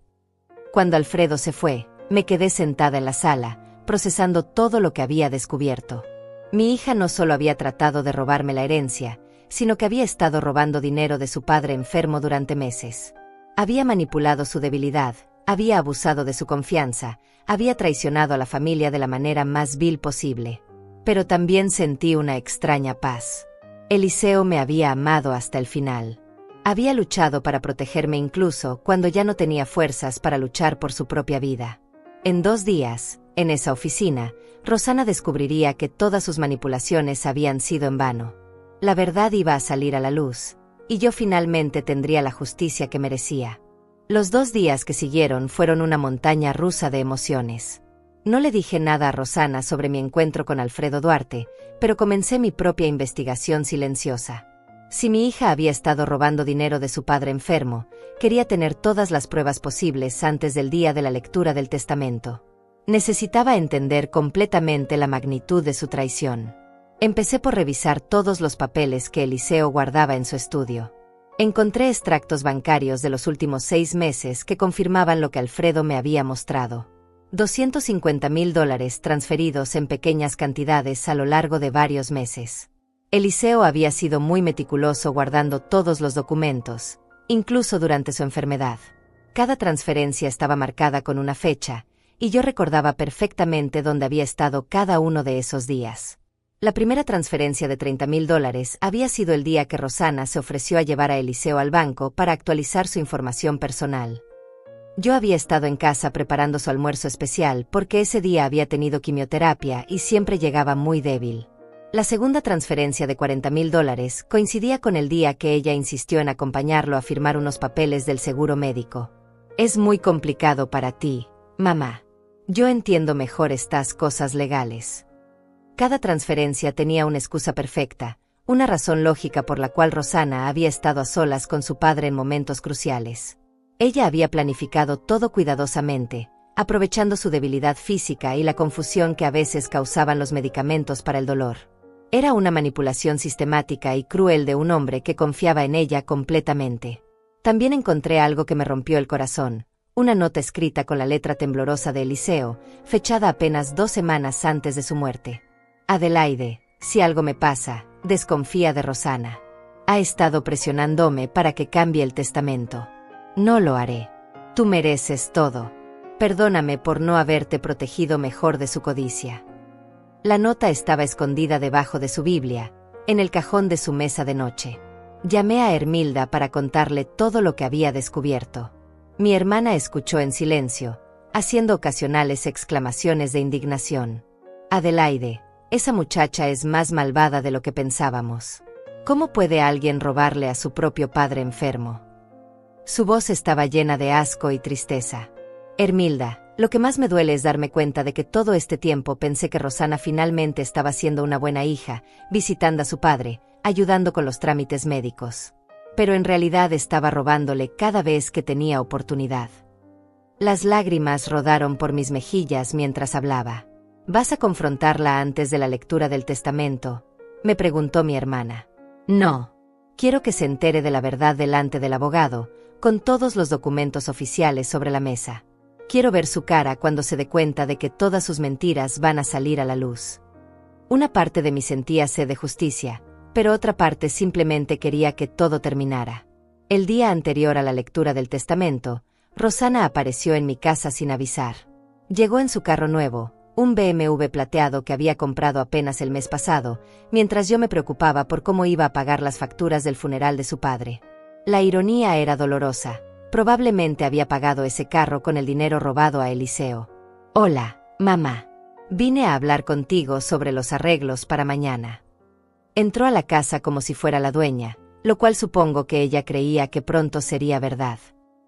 Cuando Alfredo se fue, me quedé sentada en la sala, procesando todo lo que había descubierto. Mi hija no solo había tratado de robarme la herencia, sino que había estado robando dinero de su padre enfermo durante meses. Había manipulado su debilidad, había abusado de su confianza, había traicionado a la familia de la manera más vil posible. Pero también sentí una extraña paz. Eliseo me había amado hasta el final. Había luchado para protegerme incluso cuando ya no tenía fuerzas para luchar por su propia vida. En 2 días, en esa oficina, Rosana descubriría que todas sus manipulaciones habían sido en vano. La verdad iba a salir a la luz, y yo finalmente tendría la justicia que merecía. Los 2 días que siguieron fueron una montaña rusa de emociones. No le dije nada a Rosana sobre mi encuentro con Alfredo Duarte, pero comencé mi propia investigación silenciosa. Si mi hija había estado robando dinero de su padre enfermo, quería tener todas las pruebas posibles antes del día de la lectura del testamento. Necesitaba entender completamente la magnitud de su traición. Empecé por revisar todos los papeles que Eliseo guardaba en su estudio. Encontré extractos bancarios de los últimos 6 meses que confirmaban lo que Alfredo me había mostrado. $250,000 transferidos en pequeñas cantidades a lo largo de varios meses. Eliseo había sido muy meticuloso guardando todos los documentos, incluso durante su enfermedad. Cada transferencia estaba marcada con una fecha, y yo recordaba perfectamente dónde había estado cada uno de esos días. La primera transferencia de $30,000 había sido el día que Rosana se ofreció a llevar a Eliseo al banco para actualizar su información personal. Yo había estado en casa preparando su almuerzo especial porque ese día había tenido quimioterapia y siempre llegaba muy débil. La segunda transferencia de $40,000 coincidía con el día que ella insistió en acompañarlo a firmar unos papeles del seguro médico. Es muy complicado para ti, mamá. Yo entiendo mejor estas cosas legales. Cada transferencia tenía una excusa perfecta, una razón lógica por la cual Rosana había estado a solas con su padre en momentos cruciales. Ella había planificado todo cuidadosamente, aprovechando su debilidad física y la confusión que a veces causaban los medicamentos para el dolor. Era una manipulación sistemática y cruel de un hombre que confiaba en ella completamente. También encontré algo que me rompió el corazón, una nota escrita con la letra temblorosa de Eliseo, fechada apenas 2 semanas antes de su muerte. Adelaide, si algo me pasa, desconfía de Rosana. Ha estado presionándome para que cambie el testamento. No lo haré. Tú mereces todo. Perdóname por no haberte protegido mejor de su codicia. La nota estaba escondida debajo de su Biblia, en el cajón de su mesa de noche. Llamé a Hermilda para contarle todo lo que había descubierto. Mi hermana escuchó en silencio, haciendo ocasionales exclamaciones de indignación. Adelaide, esa muchacha es más malvada de lo que pensábamos. ¿Cómo puede alguien robarle a su propio padre enfermo? Su voz estaba llena de asco y tristeza. Hermilda, lo que más me duele es darme cuenta de que todo este tiempo pensé que Rosana finalmente estaba siendo una buena hija, visitando a su padre, ayudando con los trámites médicos. Pero en realidad estaba robándole cada vez que tenía oportunidad. Las lágrimas rodaron por mis mejillas mientras hablaba. ¿Vas a confrontarla antes de la lectura del testamento?, me preguntó mi hermana. No. Quiero que se entere de la verdad delante del abogado, con todos los documentos oficiales sobre la mesa. Quiero ver su cara cuando se dé cuenta de que todas sus mentiras van a salir a la luz. Una parte de mí sentía sed de justicia, pero otra parte simplemente quería que todo terminara. El día anterior a la lectura del testamento, Rosana apareció en mi casa sin avisar. Llegó en su carro nuevo, un BMW plateado que había comprado apenas el mes pasado, mientras yo me preocupaba por cómo iba a pagar las facturas del funeral de su padre. La ironía era dolorosa. Probablemente había pagado ese carro con el dinero robado a Eliseo. Hola, mamá. Vine a hablar contigo sobre los arreglos para mañana. Entró a la casa como si fuera la dueña, lo cual supongo que ella creía que pronto sería verdad.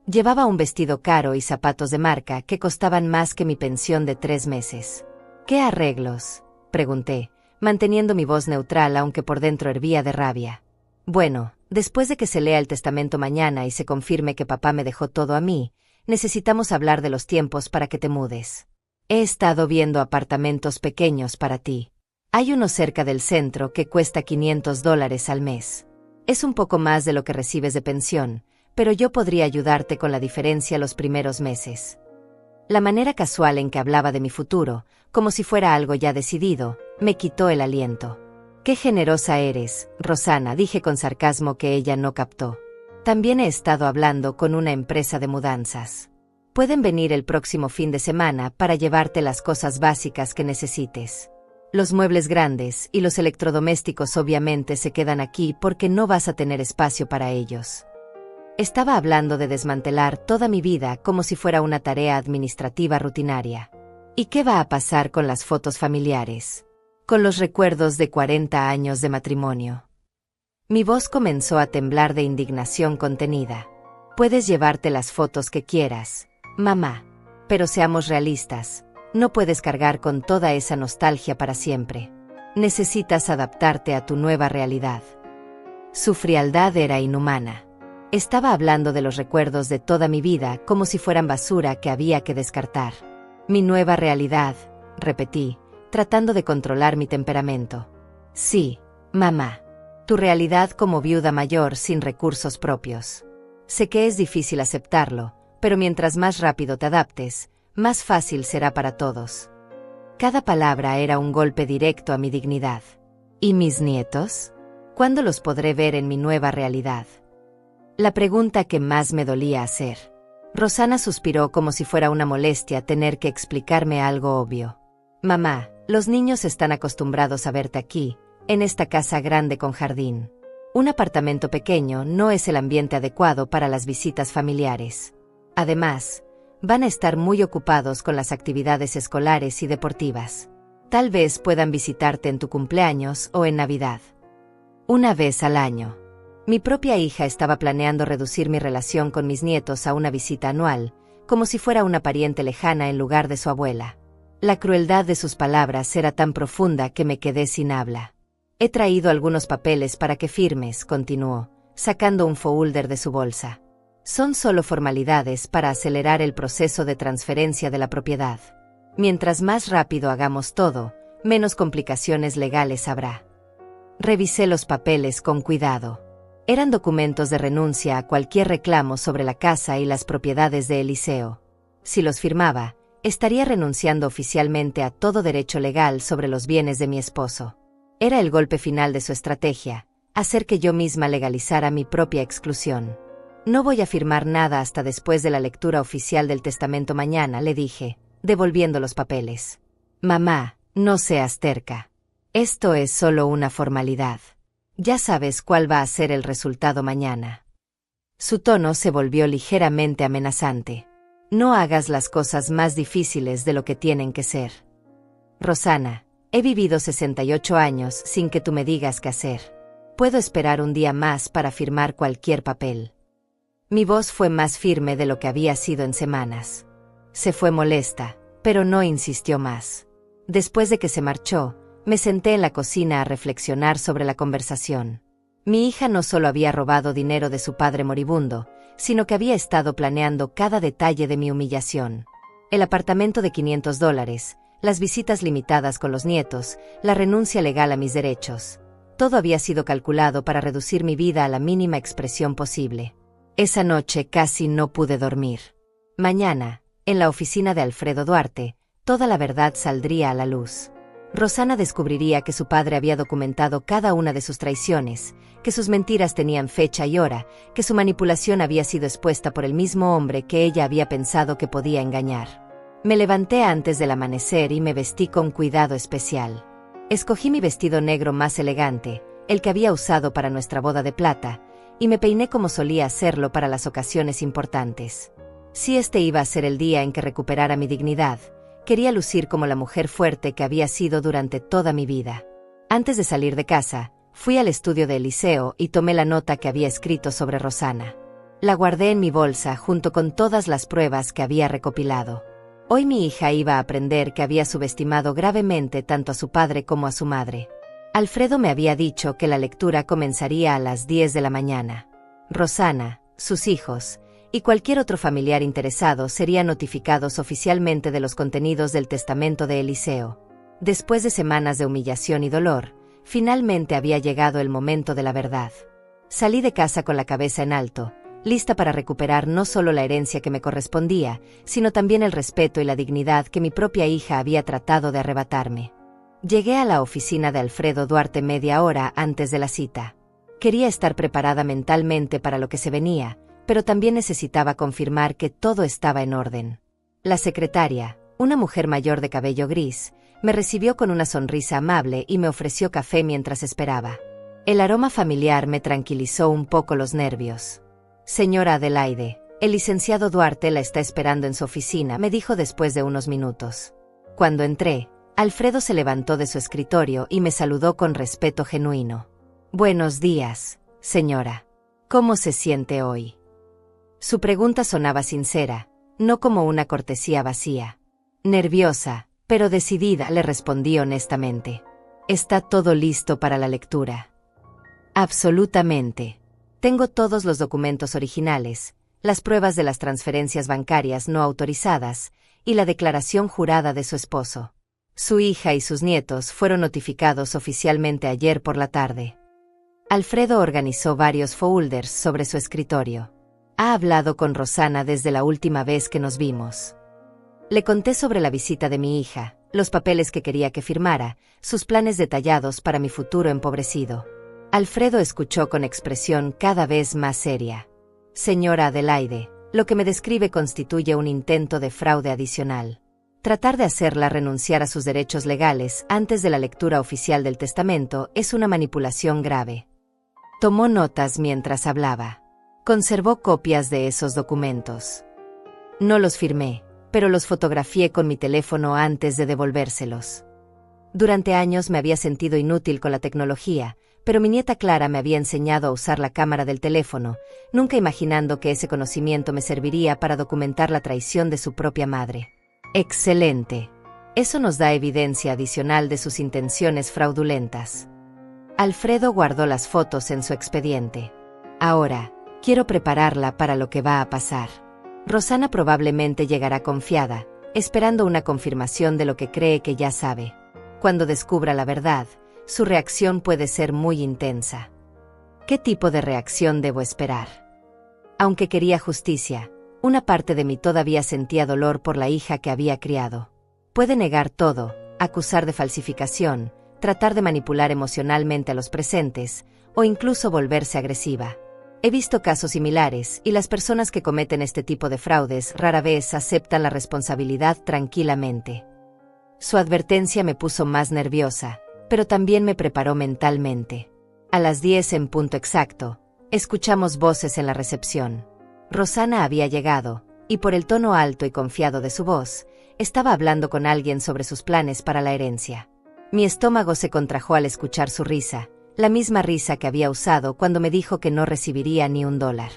Llevaba un vestido caro y zapatos de marca que costaban más que mi pensión de 3 meses. ¿Qué arreglos?, pregunté, manteniendo mi voz neutral aunque por dentro hervía de rabia. Bueno, después de que se lea el testamento mañana y se confirme que papá me dejó todo a mí, necesitamos hablar de los tiempos para que te mudes. He estado viendo apartamentos pequeños para ti. Hay uno cerca del centro que cuesta $500 al mes. Es un poco más de lo que recibes de pensión, pero yo podría ayudarte con la diferencia los primeros meses. La manera casual en que hablaba de mi futuro, como si fuera algo ya decidido, me quitó el aliento. «Qué generosa eres, Rosana», dije con sarcasmo que ella no captó. «También he estado hablando con una empresa de mudanzas. Pueden venir el próximo fin de semana para llevarte las cosas básicas que necesites. Los muebles grandes y los electrodomésticos obviamente se quedan aquí porque no vas a tener espacio para ellos». Estaba hablando de desmantelar toda mi vida como si fuera una tarea administrativa rutinaria. ¿Y qué va a pasar con las fotos familiares? Con los recuerdos de 40 años de matrimonio. Mi voz comenzó a temblar de indignación contenida. Puedes llevarte las fotos que quieras, mamá, pero seamos realistas, no puedes cargar con toda esa nostalgia para siempre. Necesitas adaptarte a tu nueva realidad. Su frialdad era inhumana. Estaba hablando de los recuerdos de toda mi vida como si fueran basura que había que descartar. Mi nueva realidad, repetí, tratando de controlar mi temperamento. Sí, mamá. Tu realidad como viuda mayor sin recursos propios. Sé que es difícil aceptarlo, pero mientras más rápido te adaptes, más fácil será para todos. Cada palabra era un golpe directo a mi dignidad. ¿Y mis nietos? ¿Cuándo los podré ver en mi nueva realidad? La pregunta que más me dolía hacer. Rosana suspiró como si fuera una molestia tener que explicarme algo obvio. Mamá, los niños están acostumbrados a verte aquí, en esta casa grande con jardín. Un apartamento pequeño no es el ambiente adecuado para las visitas familiares. Además, van a estar muy ocupados con las actividades escolares y deportivas. Tal vez puedan visitarte en tu cumpleaños o en Navidad. Una vez al año. Mi propia hija estaba planeando reducir mi relación con mis nietos a una visita anual, como si fuera una pariente lejana en lugar de su abuela. La crueldad de sus palabras era tan profunda que me quedé sin habla. He traído algunos papeles para que firmes, continuó, sacando un folder de su bolsa. Son solo formalidades para acelerar el proceso de transferencia de la propiedad. Mientras más rápido hagamos todo, menos complicaciones legales habrá. Revisé los papeles con cuidado. Eran documentos de renuncia a cualquier reclamo sobre la casa y las propiedades de Eliseo. Si los firmaba, estaría renunciando oficialmente a todo derecho legal sobre los bienes de mi esposo. Era el golpe final de su estrategia, hacer que yo misma legalizara mi propia exclusión. No voy a firmar nada hasta después de la lectura oficial del testamento mañana, le dije, devolviendo los papeles. Mamá, no seas terca. Esto es solo una formalidad. Ya sabes cuál va a ser el resultado mañana. Su tono se volvió ligeramente amenazante. No hagas las cosas más difíciles de lo que tienen que ser. Rosana, he vivido 68 años sin que tú me digas qué hacer. Puedo esperar un día más para firmar cualquier papel. Mi voz fue más firme de lo que había sido en semanas. Se fue molesta, pero no insistió más. Después de que se marchó, me senté en la cocina a reflexionar sobre la conversación. Mi hija no solo había robado dinero de su padre moribundo, sino que había estado planeando cada detalle de mi humillación. El apartamento de $500, las visitas limitadas con los nietos, la renuncia legal a mis derechos. Todo había sido calculado para reducir mi vida a la mínima expresión posible. Esa noche casi no pude dormir. Mañana, en la oficina de Alfredo Duarte, toda la verdad saldría a la luz. Rosana descubriría que su padre había documentado cada una de sus traiciones, que sus mentiras tenían fecha y hora, que su manipulación había sido expuesta por el mismo hombre que ella había pensado que podía engañar. Me levanté antes del amanecer y me vestí con cuidado especial. Escogí mi vestido negro más elegante, el que había usado para nuestra boda de plata, y me peiné como solía hacerlo para las ocasiones importantes. Si este iba a ser el día en que recuperara mi dignidad, quería lucir como la mujer fuerte que había sido durante toda mi vida. Antes de salir de casa, fui al estudio de Eliseo y tomé la nota que había escrito sobre Rosana. La guardé en mi bolsa junto con todas las pruebas que había recopilado. Hoy mi hija iba a aprender que había subestimado gravemente tanto a su padre como a su madre. Alfredo me había dicho que la lectura comenzaría a las 10 de la mañana. Rosana, sus hijos, y cualquier otro familiar interesado serían notificados oficialmente de los contenidos del testamento de Eliseo. Después de semanas de humillación y dolor, finalmente había llegado el momento de la verdad. Salí de casa con la cabeza en alto, lista para recuperar no solo la herencia que me correspondía, sino también el respeto y la dignidad que mi propia hija había tratado de arrebatarme. Llegué a la oficina de Alfredo Duarte media hora antes de la cita. Quería estar preparada mentalmente para lo que se venía, pero también necesitaba confirmar que todo estaba en orden. La secretaria, una mujer mayor de cabello gris, me recibió con una sonrisa amable y me ofreció café mientras esperaba. El aroma familiar me tranquilizó un poco los nervios. Señora Adelaide, el licenciado Duarte la está esperando en su oficina, me dijo después de unos minutos. Cuando entré, Alfredo se levantó de su escritorio y me saludó con respeto genuino. Buenos días, señora. ¿Cómo se siente hoy? Su pregunta sonaba sincera, no como una cortesía vacía. Nerviosa, pero decidida, le respondí honestamente. ¿Está todo listo para la lectura? Absolutamente. Tengo todos los documentos originales, las pruebas de las transferencias bancarias no autorizadas y la declaración jurada de su esposo. Su hija y sus nietos fueron notificados oficialmente ayer por la tarde. Alfredo organizó varios folders sobre su escritorio. Ha hablado con Rosana desde la última vez que nos vimos. Le conté sobre la visita de mi hija, los papeles que quería que firmara, sus planes detallados para mi futuro empobrecido. Alfredo escuchó con expresión cada vez más seria. Señora Adelaide, lo que me describe constituye un intento de fraude adicional. Tratar de hacerla renunciar a sus derechos legales antes de la lectura oficial del testamento es una manipulación grave. Tomó notas mientras hablaba. Conservó copias de esos documentos. No los firmé, pero los fotografié con mi teléfono antes de devolvérselos. Durante años me había sentido inútil con la tecnología, pero mi nieta Clara me había enseñado a usar la cámara del teléfono, nunca imaginando que ese conocimiento me serviría para documentar la traición de su propia madre. Excelente. Eso nos da evidencia adicional de sus intenciones fraudulentas. Alfredo guardó las fotos en su expediente. Ahora, quiero prepararla para lo que va a pasar. Rosana probablemente llegará confiada, esperando una confirmación de lo que cree que ya sabe. Cuando descubra la verdad, su reacción puede ser muy intensa. ¿Qué tipo de reacción debo esperar? Aunque quería justicia, una parte de mí todavía sentía dolor por la hija que había criado. Puede negar todo, acusar de falsificación, tratar de manipular emocionalmente a los presentes, o incluso volverse agresiva. He visto casos similares, y las personas que cometen este tipo de fraudes rara vez aceptan la responsabilidad tranquilamente. Su advertencia me puso más nerviosa, pero también me preparó mentalmente. A las 10 en punto exacto, escuchamos voces en la recepción. Rosana había llegado, y por el tono alto y confiado de su voz, estaba hablando con alguien sobre sus planes para la herencia. Mi estómago se contrajo al escuchar su risa, la misma risa que había usado cuando me dijo que no recibiría ni $1.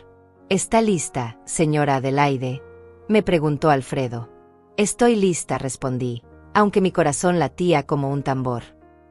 ¿Está lista, señora Adelaide?, me preguntó Alfredo. Estoy lista, respondí, aunque mi corazón latía como un tambor.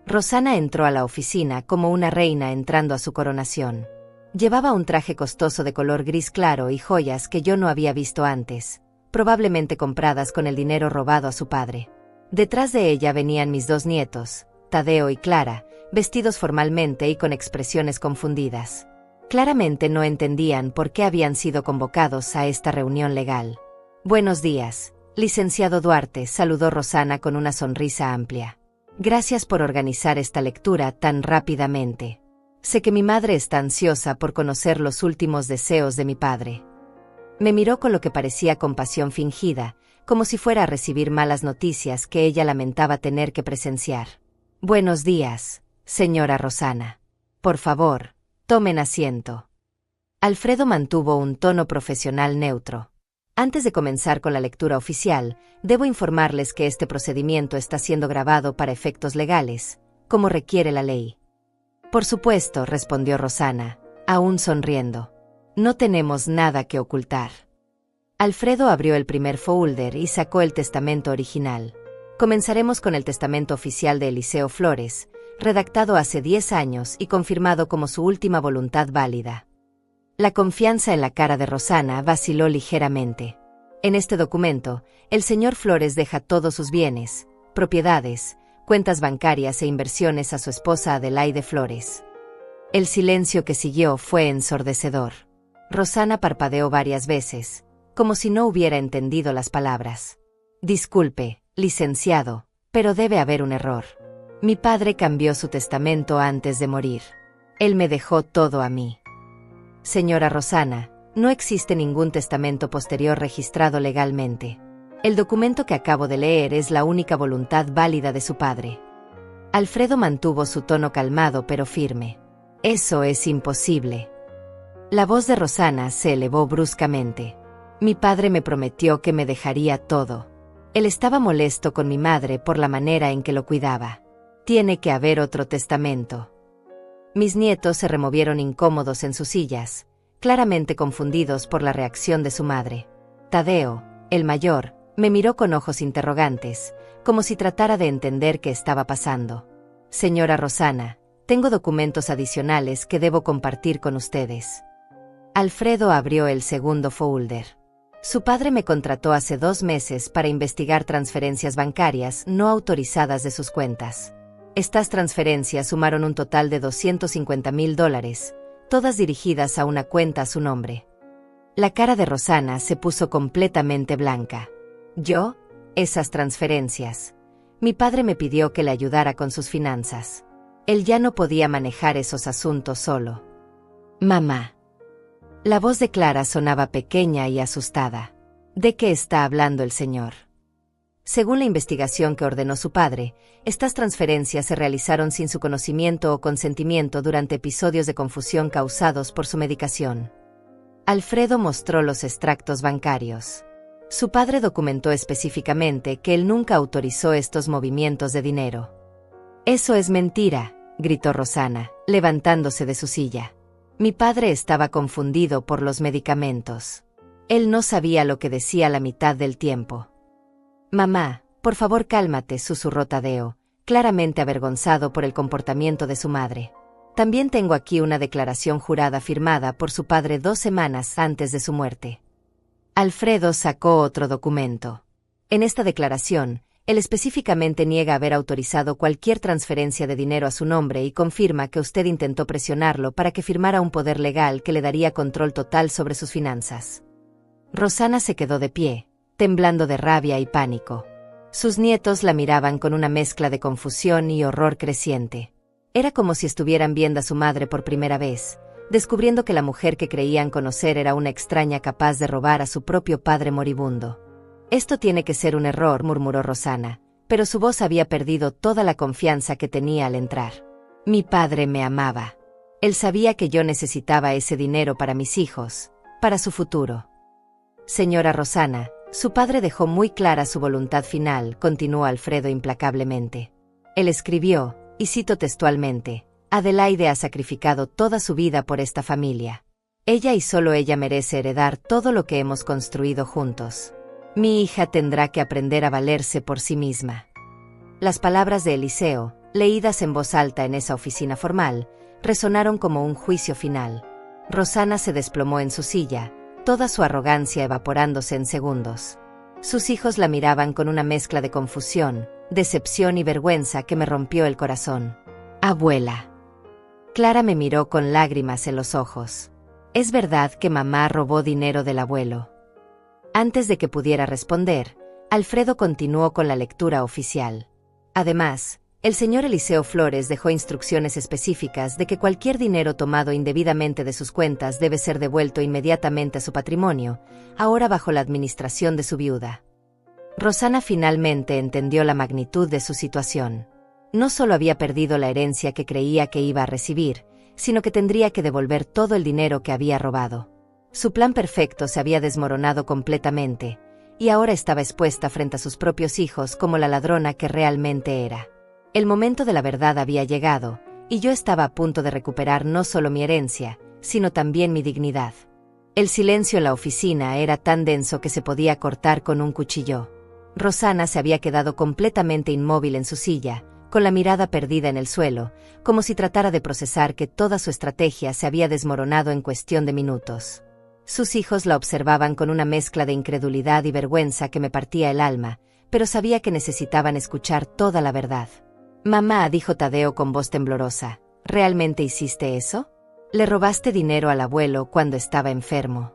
Rosana entró a la oficina como una reina entrando a su coronación. Llevaba un traje costoso de color gris claro y joyas que yo no había visto antes, probablemente compradas con el dinero robado a su padre. Detrás de ella venían mis 2 nietos, Tadeo y Clara, vestidos formalmente y con expresiones confundidas. Claramente no entendían por qué habían sido convocados a esta reunión legal. Buenos días, licenciado Duarte, saludó Rosana con una sonrisa amplia. Gracias por organizar esta lectura tan rápidamente. Sé que mi madre está ansiosa por conocer los últimos deseos de mi padre. Me miró con lo que parecía compasión fingida, como si fuera a recibir malas noticias que ella lamentaba tener que presenciar. Buenos días, señora Rosana. Por favor, tomen asiento. Alfredo mantuvo un tono profesional neutro. Antes de comenzar con la lectura oficial, debo informarles que este procedimiento está siendo grabado para efectos legales, como requiere la ley. Por supuesto, respondió Rosana, aún sonriendo. No tenemos nada que ocultar. Alfredo abrió el primer folder y sacó el testamento original. Comenzaremos con el testamento oficial de Eliseo Flores, redactado hace 10 años y confirmado como su última voluntad válida. La confianza en la cara de Rosana vaciló ligeramente. En este documento, el señor Flores deja todos sus bienes, propiedades, cuentas bancarias e inversiones a su esposa Adelaide Flores. El silencio que siguió fue ensordecedor. Rosana parpadeó varias veces, como si no hubiera entendido las palabras. Disculpe, licenciado, pero debe haber un error. Mi padre cambió su testamento antes de morir. Él me dejó todo a mí. Señora Rosana, no existe ningún testamento posterior registrado legalmente. El documento que acabo de leer es la única voluntad válida de su padre. Alfredo mantuvo su tono calmado pero firme. Eso es imposible. La voz de Rosana se elevó bruscamente. Mi padre me prometió que me dejaría todo. Él estaba molesto con mi madre por la manera en que lo cuidaba. Tiene que haber otro testamento. Mis nietos se removieron incómodos en sus sillas, claramente confundidos por la reacción de su madre. Tadeo, el mayor, me miró con ojos interrogantes, como si tratara de entender qué estaba pasando. Señora Rosana, tengo documentos adicionales que debo compartir con ustedes. Alfredo abrió el segundo folder. Su padre me contrató hace 2 meses para investigar transferencias bancarias no autorizadas de sus cuentas. Estas transferencias sumaron un total de $250,000, todas dirigidas a una cuenta a su nombre. La cara de Rosana se puso completamente blanca. ¿Yo? Esas transferencias. Mi padre me pidió que le ayudara con sus finanzas. Él ya no podía manejar esos asuntos solo. Mamá. La voz de Clara sonaba pequeña y asustada. ¿De qué está hablando el señor? Según la investigación que ordenó su padre, estas transferencias se realizaron sin su conocimiento o consentimiento durante episodios de confusión causados por su medicación. Alfredo mostró los extractos bancarios. Su padre documentó específicamente que él nunca autorizó estos movimientos de dinero. «Eso es mentira», gritó Rosana, levantándose de su silla. Mi padre estaba confundido por los medicamentos. Él no sabía lo que decía la mitad del tiempo. Mamá, Por favor, cálmate, susurró Tadeo, claramente avergonzado por el comportamiento de su madre. También tengo aquí una declaración jurada firmada por su padre 2 semanas antes de su muerte. Alfredo sacó otro documento. En esta declaración, él específicamente niega haber autorizado cualquier transferencia de dinero a su nombre y confirma que usted intentó presionarlo para que firmara un poder legal que le daría control total sobre sus finanzas. Rosana se quedó de pie, temblando de rabia y pánico. Sus nietos la miraban con una mezcla de confusión y horror creciente. Era como si estuvieran viendo a su madre por primera vez, descubriendo que la mujer que creían conocer era una extraña capaz de robar a su propio padre moribundo. Esto tiene que ser un error, murmuró Rosana, pero su voz había perdido toda la confianza que tenía al entrar. Mi padre me amaba. Él sabía que yo necesitaba ese dinero para mis hijos, para su futuro. Señora Rosana, su padre dejó muy clara su voluntad final, continuó Alfredo implacablemente. Él escribió, y cito textualmente, Adelaide ha sacrificado toda su vida por esta familia. Ella y solo ella merece heredar todo lo que hemos construido juntos. Mi hija tendrá que aprender a valerse por sí misma. Las palabras de Eliseo, leídas en voz alta en esa oficina formal, resonaron como un juicio final. Rosana se desplomó en su silla, toda su arrogancia evaporándose en segundos. Sus hijos la miraban con una mezcla de confusión, decepción y vergüenza que me rompió el corazón. Abuela. Clara me miró con lágrimas en los ojos. ¿Es verdad que mamá robó dinero del abuelo? Antes de que pudiera responder, Alfredo continuó con la lectura oficial. Además, el señor Eliseo Flores dejó instrucciones específicas de que cualquier dinero tomado indebidamente de sus cuentas debe ser devuelto inmediatamente a su patrimonio, ahora bajo la administración de su viuda. Rosana finalmente entendió la magnitud de su situación. No solo había perdido la herencia que creía que iba a recibir, sino que tendría que devolver todo el dinero que había robado. Su plan perfecto se había desmoronado completamente, y ahora estaba expuesta frente a sus propios hijos como la ladrona que realmente era. El momento de la verdad había llegado, y yo estaba a punto de recuperar no solo mi herencia, sino también mi dignidad. El silencio en la oficina era tan denso que se podía cortar con un cuchillo. Rosana se había quedado completamente inmóvil en su silla, con la mirada perdida en el suelo, como si tratara de procesar que toda su estrategia se había desmoronado en cuestión de minutos. Sus hijos la observaban con una mezcla de incredulidad y vergüenza que me partía el alma, pero sabía que necesitaban escuchar toda la verdad. Mamá, dijo Tadeo con voz temblorosa, ¿realmente hiciste eso? ¿Le robaste dinero al abuelo cuando estaba enfermo?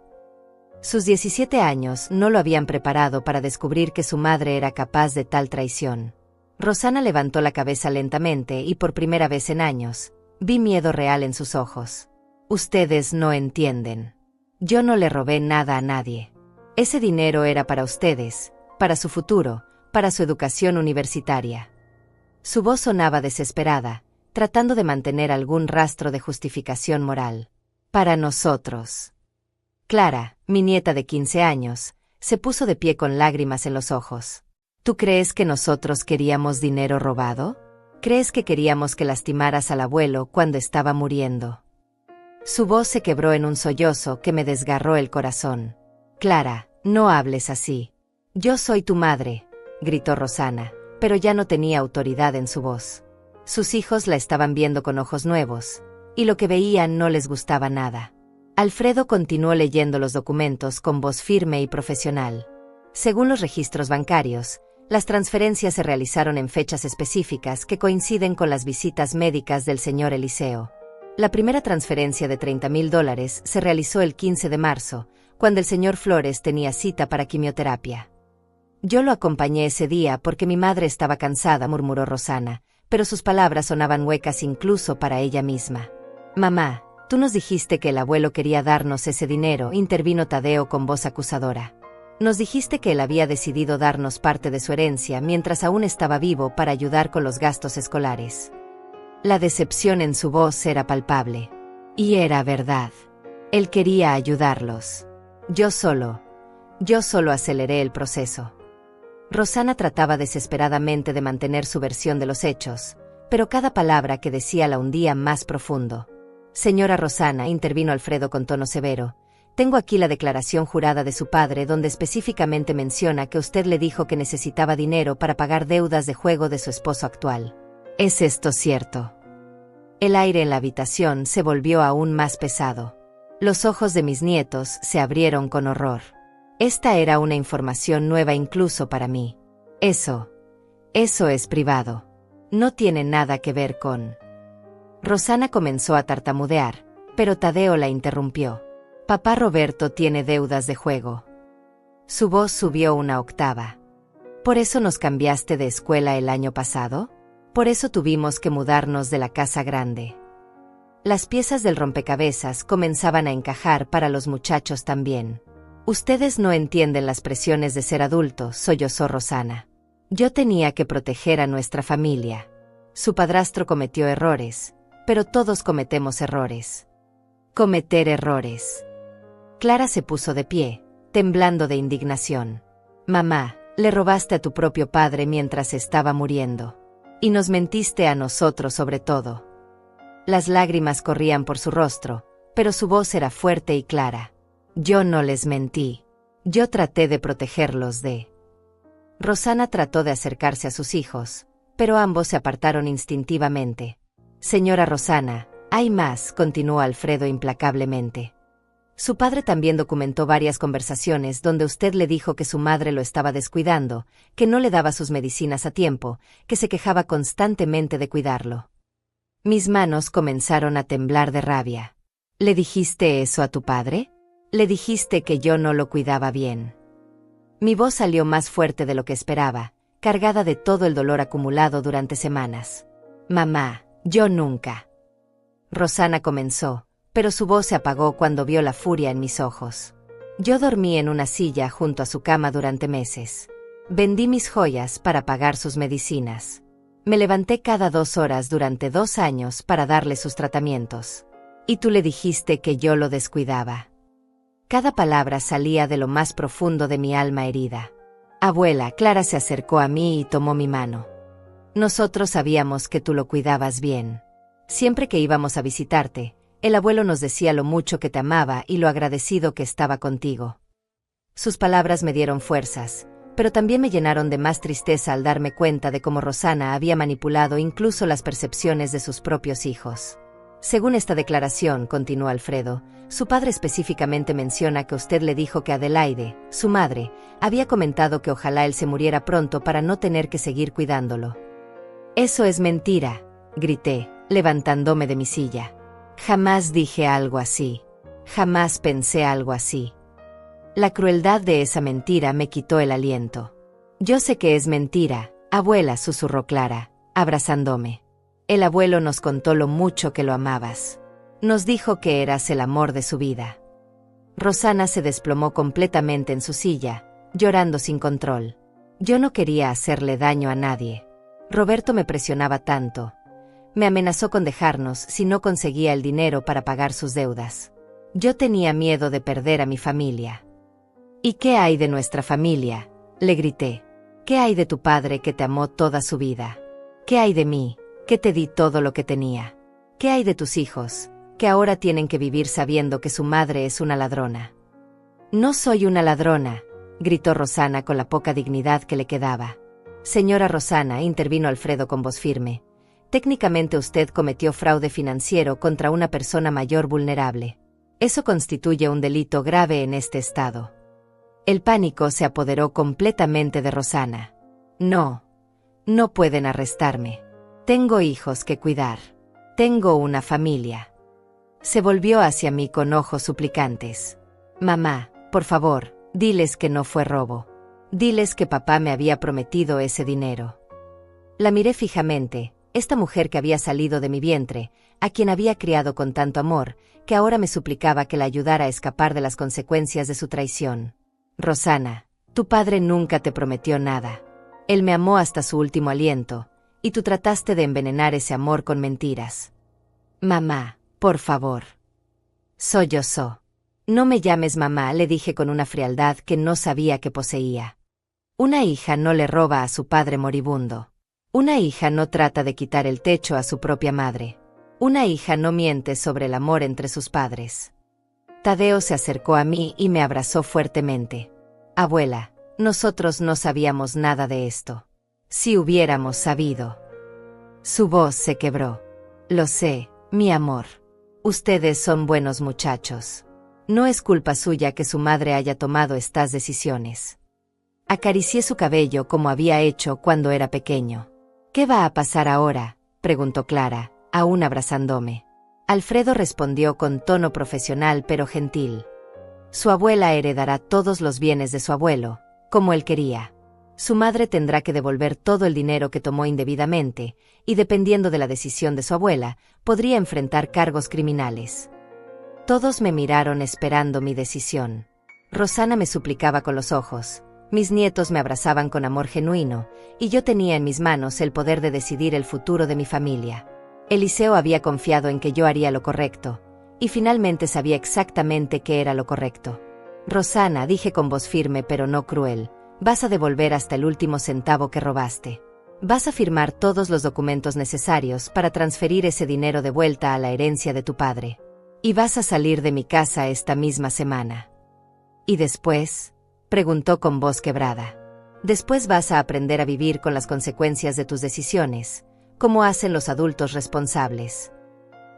Sus 17 años no lo habían preparado para descubrir que su madre era capaz de tal traición. Rosana levantó la cabeza lentamente y por primera vez en años, vi miedo real en sus ojos. Ustedes no entienden. Yo no le robé nada a nadie. Ese dinero era para ustedes, para su futuro, para su educación universitaria. Su voz sonaba desesperada, tratando de mantener algún rastro de justificación moral. Para nosotros. Clara, mi nieta de 15 años, se puso de pie con lágrimas en los ojos. ¿Tú crees que nosotros queríamos dinero robado? ¿Crees que queríamos que lastimaras al abuelo cuando estaba muriendo? Su voz se quebró en un sollozo que me desgarró el corazón. Clara, no hables así. Yo soy tu madre, gritó Rosana, pero ya no tenía autoridad en su voz. Sus hijos la estaban viendo con ojos nuevos, y lo que veían no les gustaba nada. Alfredo continuó leyendo los documentos con voz firme y profesional. Según los registros bancarios, las transferencias se realizaron en fechas específicas que coinciden con las visitas médicas del señor Eliseo. La primera transferencia de $30,000 se realizó el 15 de marzo, cuando el señor Flores tenía cita para quimioterapia. Yo lo acompañé ese día porque mi madre estaba cansada, murmuró Rosana, pero sus palabras sonaban huecas incluso para ella misma. Mamá, tú nos dijiste que el abuelo quería darnos ese dinero, intervino Tadeo con voz acusadora. Nos dijiste que él había decidido darnos parte de su herencia mientras aún estaba vivo para ayudar con los gastos escolares. La decepción en su voz era palpable. Y era verdad. Él quería ayudarlos. Yo solo aceleré el proceso. Rosana trataba desesperadamente de mantener su versión de los hechos, pero cada palabra que decía la hundía más profundo. Señora Rosana, intervino Alfredo con tono severo, Tengo aquí la declaración jurada de su padre donde específicamente menciona que usted le dijo que necesitaba dinero para pagar deudas de juego de su esposo actual. ¿Es esto cierto? El aire en la habitación se volvió aún más pesado. Los ojos de mis nietos se abrieron con horror. Esta era una información nueva incluso para mí. Eso es privado. No tiene nada que ver con... Rosana comenzó a tartamudear, pero Tadeo la interrumpió. Papá Roberto tiene deudas de juego. Su voz subió una octava. ¿Por eso nos cambiaste de escuela el año pasado? ¿Por eso tuvimos que mudarnos de la casa grande? Las piezas del rompecabezas comenzaban a encajar para los muchachos también. Ustedes no entienden las presiones de ser adultos, sollozó Rosana. Yo tenía que proteger a nuestra familia. Su padrastro cometió errores, pero todos cometemos errores. Cometer errores. Clara se puso de pie, temblando de indignación. Mamá, le robaste a tu propio padre mientras estaba muriendo. Y nos mentiste a nosotros sobre todo. Las lágrimas corrían por su rostro, pero su voz era fuerte y clara. Yo no les mentí. Yo traté de protegerlos de... Rosana trató de acercarse a sus hijos, pero ambos se apartaron instintivamente. Señora Rosana, hay más, continuó Alfredo implacablemente. Su padre también documentó varias conversaciones donde usted le dijo que su madre lo estaba descuidando, que no le daba sus medicinas a tiempo, que se quejaba constantemente de cuidarlo. Mis manos comenzaron a temblar de rabia. ¿Le dijiste eso a tu padre? ¿Le dijiste que yo no lo cuidaba bien? Mi voz salió más fuerte de lo que esperaba, cargada de todo el dolor acumulado durante semanas. Mamá, yo nunca. Rosana comenzó, pero su voz se apagó cuando vio la furia en mis ojos. Yo dormí en una silla junto a su cama durante meses. Vendí mis joyas para pagar sus medicinas. Me levanté cada 2 horas durante 2 años para darle sus tratamientos. Y tú le dijiste que yo lo descuidaba. Cada palabra salía de lo más profundo de mi alma herida. Abuela, Clara se acercó a mí y tomó mi mano. Nosotros sabíamos que tú lo cuidabas bien. Siempre que íbamos a visitarte, el abuelo nos decía lo mucho que te amaba y lo agradecido que estaba contigo. Sus palabras me dieron fuerzas, pero también me llenaron de más tristeza al darme cuenta de cómo Rosana había manipulado incluso las percepciones de sus propios hijos. Según esta declaración, continuó Alfredo, su padre específicamente menciona que usted le dijo que Adelaide, su madre, había comentado que ojalá él se muriera pronto para no tener que seguir cuidándolo. Eso es mentira, grité, levantándome de mi silla. Jamás dije algo así. Jamás pensé algo así. La crueldad de esa mentira me quitó el aliento. Yo sé que es mentira, abuela, susurró Clara, abrazándome. El abuelo nos contó lo mucho que lo amabas. Nos dijo que eras el amor de su vida. Rosana se desplomó completamente en su silla, llorando sin control. Yo no quería hacerle daño a nadie. Roberto me presionaba tanto. Me amenazó con dejarnos si no conseguía el dinero para pagar sus deudas. Yo tenía miedo de perder a mi familia. ¿Y qué hay de nuestra familia?, le grité. ¿Qué hay de tu padre que te amó toda su vida? ¿Qué hay de mí, que te di todo lo que tenía? ¿Qué hay de tus hijos, que ahora tienen que vivir sabiendo que su madre es una ladrona? No soy una ladrona, gritó Rosana con la poca dignidad que le quedaba. Señora Rosana, intervino Alfredo con voz firme. Técnicamente usted cometió fraude financiero contra una persona mayor vulnerable. Eso constituye un delito grave en este estado. El pánico se apoderó completamente de Rosana. No pueden arrestarme. Tengo hijos que cuidar. Tengo una familia. Se volvió hacia mí con ojos suplicantes. Mamá, por favor, diles que no fue robo. Diles que papá me había prometido ese dinero. La miré fijamente, esta mujer que había salido de mi vientre, a quien había criado con tanto amor, que ahora me suplicaba que la ayudara a escapar de las consecuencias de su traición. Rosana, tu padre nunca te prometió nada. Él me amó hasta su último aliento, y tú trataste de envenenar ese amor con mentiras. Mamá, por favor. Sollozó. No me llames mamá, le dije con una frialdad que no sabía que poseía. Una hija no le roba a su padre moribundo. Una hija no trata de quitar el techo a su propia madre. Una hija no miente sobre el amor entre sus padres. Tadeo se acercó a mí y me abrazó fuertemente. Abuela, nosotros no sabíamos nada de esto. Si hubiéramos sabido. Su voz se quebró. Lo sé, mi amor. Ustedes son buenos muchachos. No es culpa suya que su madre haya tomado estas decisiones. Acaricié su cabello como había hecho cuando era pequeño. ¿Qué va a pasar ahora?, preguntó Clara, aún abrazándome. Alfredo respondió con tono profesional pero gentil. Su abuela heredará todos los bienes de su abuelo, como él quería. Su madre tendrá que devolver todo el dinero que tomó indebidamente, y dependiendo de la decisión de su abuela, podría enfrentar cargos criminales. Todos me miraron esperando mi decisión. Rosana me suplicaba con los ojos. Mis nietos me abrazaban con amor genuino, y yo tenía en mis manos el poder de decidir el futuro de mi familia. Eliseo había confiado en que yo haría lo correcto, y finalmente sabía exactamente qué era lo correcto. Rosana, dije con voz firme pero no cruel, vas a devolver hasta el último centavo que robaste. Vas a firmar todos los documentos necesarios para transferir ese dinero de vuelta a la herencia de tu padre. Y vas a salir de mi casa esta misma semana. ¿Y después?, preguntó con voz quebrada. Después vas a aprender a vivir con las consecuencias de tus decisiones, como hacen los adultos responsables.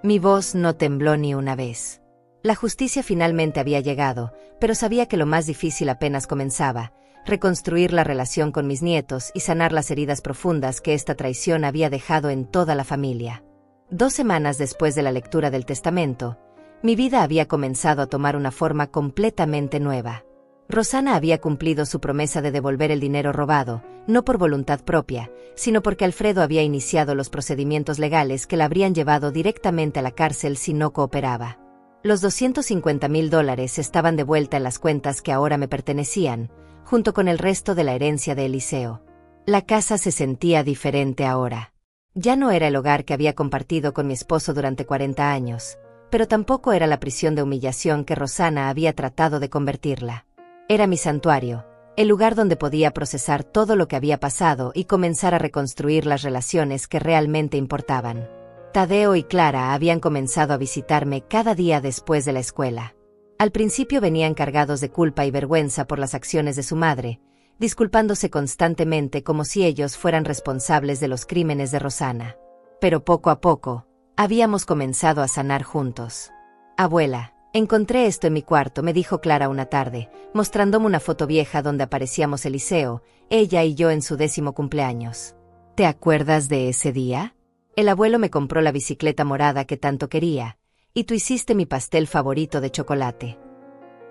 Mi voz no tembló ni una vez. La justicia finalmente había llegado, pero sabía que lo más difícil apenas comenzaba: reconstruir la relación con mis nietos y sanar las heridas profundas que esta traición había dejado en toda la familia. 2 semanas después de la lectura del testamento, mi vida había comenzado a tomar una forma completamente nueva. Rosana había cumplido su promesa de devolver el dinero robado, no por voluntad propia, sino porque Alfredo había iniciado los procedimientos legales que la habrían llevado directamente a la cárcel si no cooperaba. Los $250,000 estaban de vuelta en las cuentas que ahora me pertenecían, junto con el resto de la herencia de Eliseo. La casa se sentía diferente ahora. Ya no era el hogar que había compartido con mi esposo durante 40 años, pero tampoco era la prisión de humillación que Rosana había tratado de convertirla. Era mi santuario, el lugar donde podía procesar todo lo que había pasado y comenzar a reconstruir las relaciones que realmente importaban. Tadeo y Clara habían comenzado a visitarme cada día después de la escuela. Al principio venían cargados de culpa y vergüenza por las acciones de su madre, disculpándose constantemente como si ellos fueran responsables de los crímenes de Rosana. Pero poco a poco, habíamos comenzado a sanar juntos. Abuela, encontré esto en mi cuarto, me dijo Clara una tarde, mostrándome una foto vieja donde aparecíamos Eliseo, ella y yo en su 10º cumpleaños. ¿Te acuerdas de ese día? El abuelo me compró la bicicleta morada que tanto quería, y tú hiciste mi pastel favorito de chocolate.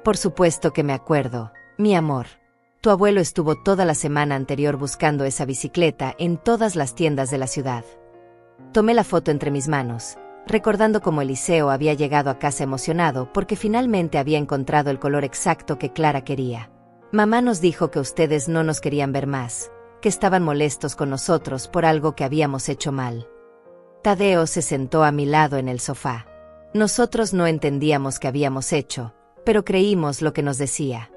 Por supuesto que me acuerdo, mi amor. Tu abuelo estuvo toda la semana anterior buscando esa bicicleta en todas las tiendas de la ciudad. Tomé la foto entre mis manos, recordando cómo Eliseo había llegado a casa emocionado porque finalmente había encontrado el color exacto que Clara quería. Mamá nos dijo que ustedes no nos querían ver más, que estaban molestos con nosotros por algo que habíamos hecho mal. Tadeo se sentó a mi lado en el sofá. Nosotros no entendíamos qué habíamos hecho, pero creímos lo que nos decía.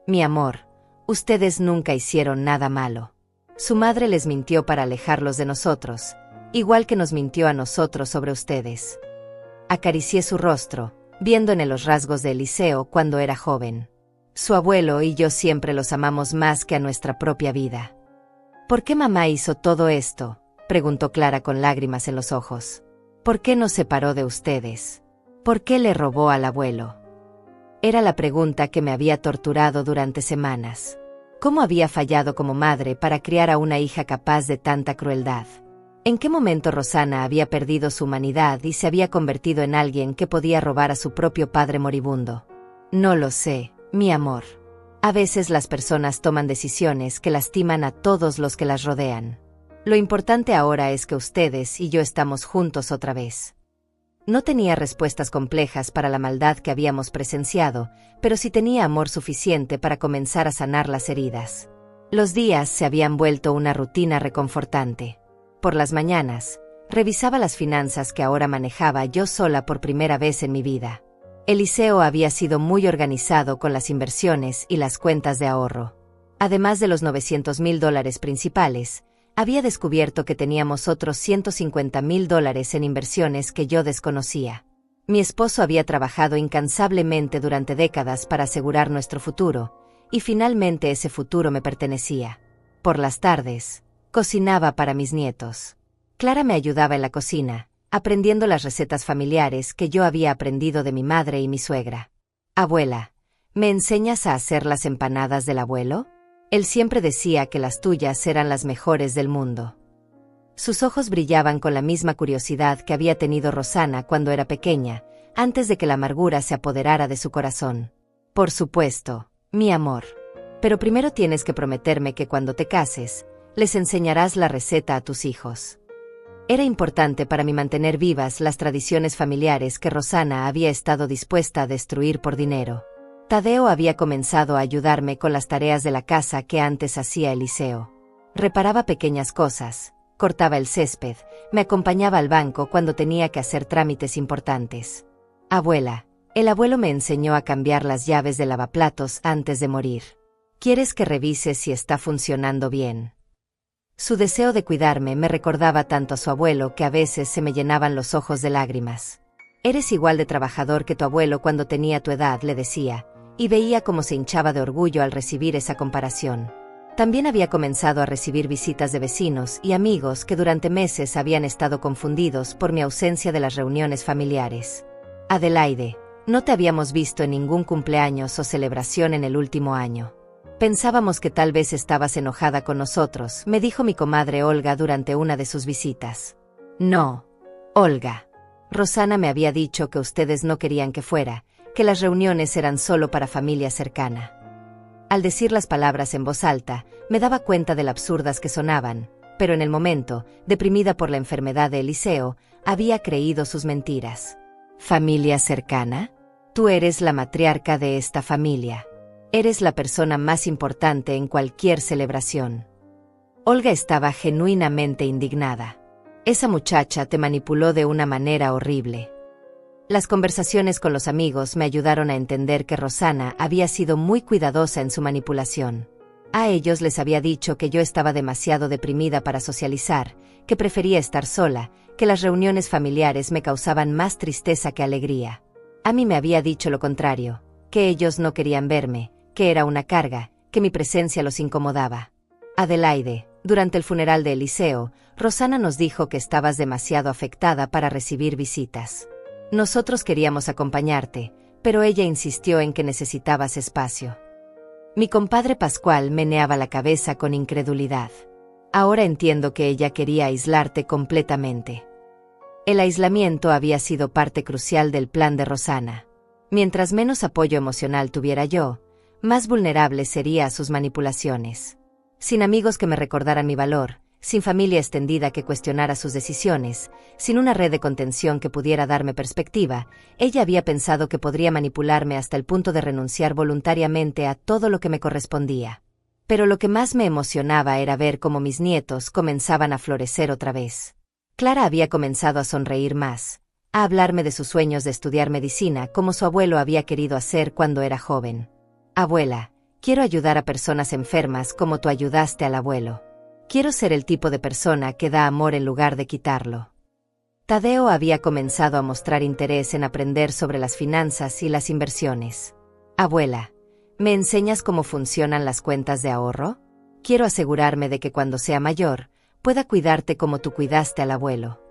Mi amor, ustedes nunca hicieron nada malo. Su madre les mintió para alejarlos de nosotros, igual que nos mintió a nosotros sobre ustedes. Acaricié su rostro, viendo en él los rasgos de Eliseo cuando era joven. Su abuelo y yo siempre los amamos más que a nuestra propia vida. ¿Por qué mamá hizo todo esto?, preguntó Clara con lágrimas en los ojos. ¿Por qué nos separó de ustedes? ¿Por qué le robó al abuelo? Era la pregunta que me había torturado durante semanas. ¿Cómo había fallado como madre para criar a una hija capaz de tanta crueldad? ¿En qué momento Rosana había perdido su humanidad y se había convertido en alguien que podía robar a su propio padre moribundo? No lo sé, mi amor. A veces las personas toman decisiones que lastiman a todos los que las rodean. Lo importante ahora es que ustedes y yo estamos juntos otra vez. No tenía respuestas complejas para la maldad que habíamos presenciado, pero sí tenía amor suficiente para comenzar a sanar las heridas. Los días se habían vuelto una rutina reconfortante. Por las mañanas, revisaba las finanzas que ahora manejaba yo sola por primera vez en mi vida. Eliseo había sido muy organizado con las inversiones y las cuentas de ahorro. Además de los $900,000 principales, había descubierto que teníamos otros $150,000 en inversiones que yo desconocía. Mi esposo había trabajado incansablemente durante décadas para asegurar nuestro futuro, y finalmente ese futuro me pertenecía. Por las tardes, cocinaba para mis nietos. Clara me ayudaba en la cocina, aprendiendo las recetas familiares que yo había aprendido de mi madre y mi suegra. Abuela, ¿me enseñas a hacer las empanadas del abuelo? Él siempre decía que las tuyas eran las mejores del mundo. Sus ojos brillaban con la misma curiosidad que había tenido Rosana cuando era pequeña, antes de que la amargura se apoderara de su corazón. Por supuesto, mi amor. Pero primero tienes que prometerme que cuando te cases, les enseñarás la receta a tus hijos. Era importante para mí mantener vivas las tradiciones familiares que Rosana había estado dispuesta a destruir por dinero. Tadeo había comenzado a ayudarme con las tareas de la casa que antes hacía Eliseo. Reparaba pequeñas cosas, cortaba el césped, me acompañaba al banco cuando tenía que hacer trámites importantes. Abuela, el abuelo me enseñó a cambiar las llaves del lavaplatos antes de morir. ¿Quieres que revise si está funcionando bien? Su deseo de cuidarme me recordaba tanto a su abuelo que a veces se me llenaban los ojos de lágrimas. Eres igual de trabajador que tu abuelo cuando tenía tu edad, le decía, y veía cómo se hinchaba de orgullo al recibir esa comparación. También había comenzado a recibir visitas de vecinos y amigos que durante meses habían estado confundidos por mi ausencia de las reuniones familiares. Adelaide, no te habíamos visto en ningún cumpleaños o celebración en el último año. Pensábamos que tal vez estabas enojada con nosotros, me dijo mi comadre Olga durante una de sus visitas. No, Olga. Rosana me había dicho que ustedes no querían que fuera, que las reuniones eran solo para familia cercana. Al decir las palabras en voz alta, me daba cuenta de lo absurdas que sonaban, pero en el momento, deprimida por la enfermedad de Eliseo, había creído sus mentiras. ¿Familia cercana? Tú eres la matriarca de esta familia. Eres la persona más importante en cualquier celebración. Olga estaba genuinamente indignada. Esa muchacha te manipuló de una manera horrible. Las conversaciones con los amigos me ayudaron a entender que Rosana había sido muy cuidadosa en su manipulación. A ellos les había dicho que yo estaba demasiado deprimida para socializar, que prefería estar sola, que las reuniones familiares me causaban más tristeza que alegría. A mí me había dicho lo contrario, que ellos no querían verme, que era una carga, que mi presencia los incomodaba. Adelaide, durante el funeral de Eliseo, Rosana nos dijo que estabas demasiado afectada para recibir visitas. Nosotros queríamos acompañarte, pero ella insistió en que necesitabas espacio. Mi compadre Pascual meneaba la cabeza con incredulidad. Ahora entiendo que ella quería aislarte completamente. El aislamiento había sido parte crucial del plan de Rosana. Mientras menos apoyo emocional tuviera yo, más vulnerable sería a sus manipulaciones. Sin amigos que me recordaran mi valor, sin familia extendida que cuestionara sus decisiones, sin una red de contención que pudiera darme perspectiva, ella había pensado que podría manipularme hasta el punto de renunciar voluntariamente a todo lo que me correspondía. Pero lo que más me emocionaba era ver cómo mis nietos comenzaban a florecer otra vez. Clara había comenzado a sonreír más, a hablarme de sus sueños de estudiar medicina como su abuelo había querido hacer cuando era joven. Abuela, quiero ayudar a personas enfermas como tú ayudaste al abuelo. Quiero ser el tipo de persona que da amor en lugar de quitarlo. Tadeo había comenzado a mostrar interés en aprender sobre las finanzas y las inversiones. Abuela, ¿me enseñas cómo funcionan las cuentas de ahorro? Quiero asegurarme de que cuando sea mayor, pueda cuidarte como tú cuidaste al abuelo.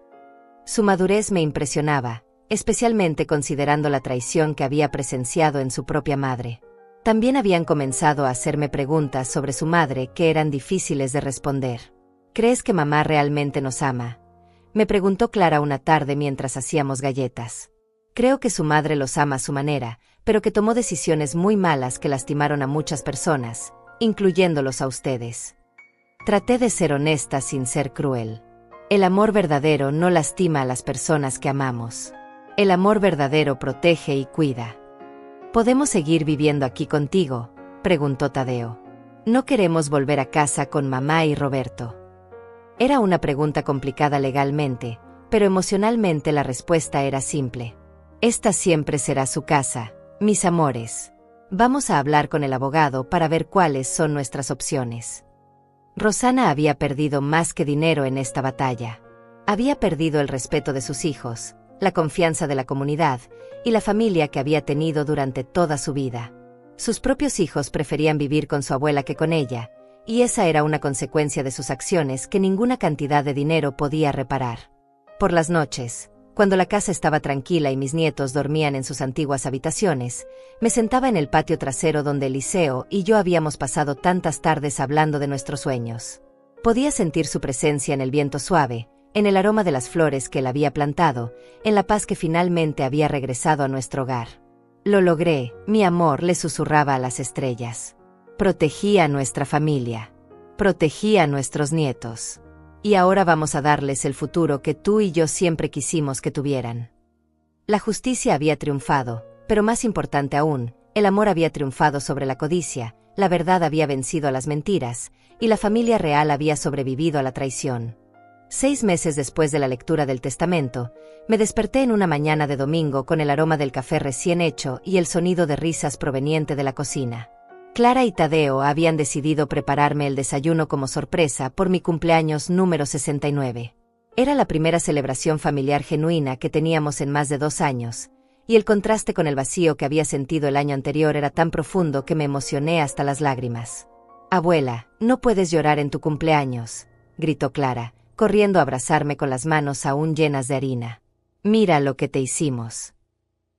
Su madurez me impresionaba, especialmente considerando la traición que había presenciado en su propia madre. También habían comenzado a hacerme preguntas sobre su madre que eran difíciles de responder. ¿Crees que mamá realmente nos ama? Me preguntó Clara una tarde mientras hacíamos galletas. Creo que su madre los ama a su manera, pero que tomó decisiones muy malas que lastimaron a muchas personas, incluyéndolos a ustedes. Traté de ser honesta sin ser cruel. El amor verdadero no lastima a las personas que amamos. El amor verdadero protege y cuida. ¿Podemos seguir viviendo aquí contigo?, preguntó Tadeo. No queremos volver a casa con mamá y Roberto. Era una pregunta complicada legalmente, pero emocionalmente la respuesta era simple. Esta siempre será su casa, mis amores. Vamos a hablar con el abogado para ver cuáles son nuestras opciones. Rosana había perdido más que dinero en esta batalla. Había perdido el respeto de sus hijos, la confianza de la comunidad y la familia que había tenido durante toda su vida. Sus propios hijos preferían vivir con su abuela que con ella, y esa era una consecuencia de sus acciones que ninguna cantidad de dinero podía reparar. Por las noches, cuando la casa estaba tranquila y mis nietos dormían en sus antiguas habitaciones, me sentaba en el patio trasero donde Eliseo y yo habíamos pasado tantas tardes hablando de nuestros sueños. Podía sentir su presencia en el viento suave, en el aroma de las flores que él había plantado, en la paz que finalmente había regresado a nuestro hogar. Lo logré, mi amor, le susurraba a las estrellas. Protegí a nuestra familia. Protegí a nuestros nietos. Y ahora vamos a darles el futuro que tú y yo siempre quisimos que tuvieran. La justicia había triunfado, pero más importante aún, el amor había triunfado sobre la codicia, la verdad había vencido a las mentiras, y la familia real había sobrevivido a la traición. 6 meses después de la lectura del testamento, me desperté en una mañana de domingo con el aroma del café recién hecho y el sonido de risas proveniente de la cocina. Clara y Tadeo habían decidido prepararme el desayuno como sorpresa por mi cumpleaños número 69. Era la primera celebración familiar genuina que teníamos en más de 2 años, y el contraste con el vacío que había sentido el año anterior era tan profundo que me emocioné hasta las lágrimas. «Abuela, no puedes llorar en tu cumpleaños», gritó Clara, corriendo a abrazarme con las manos aún llenas de harina. «Mira lo que te hicimos».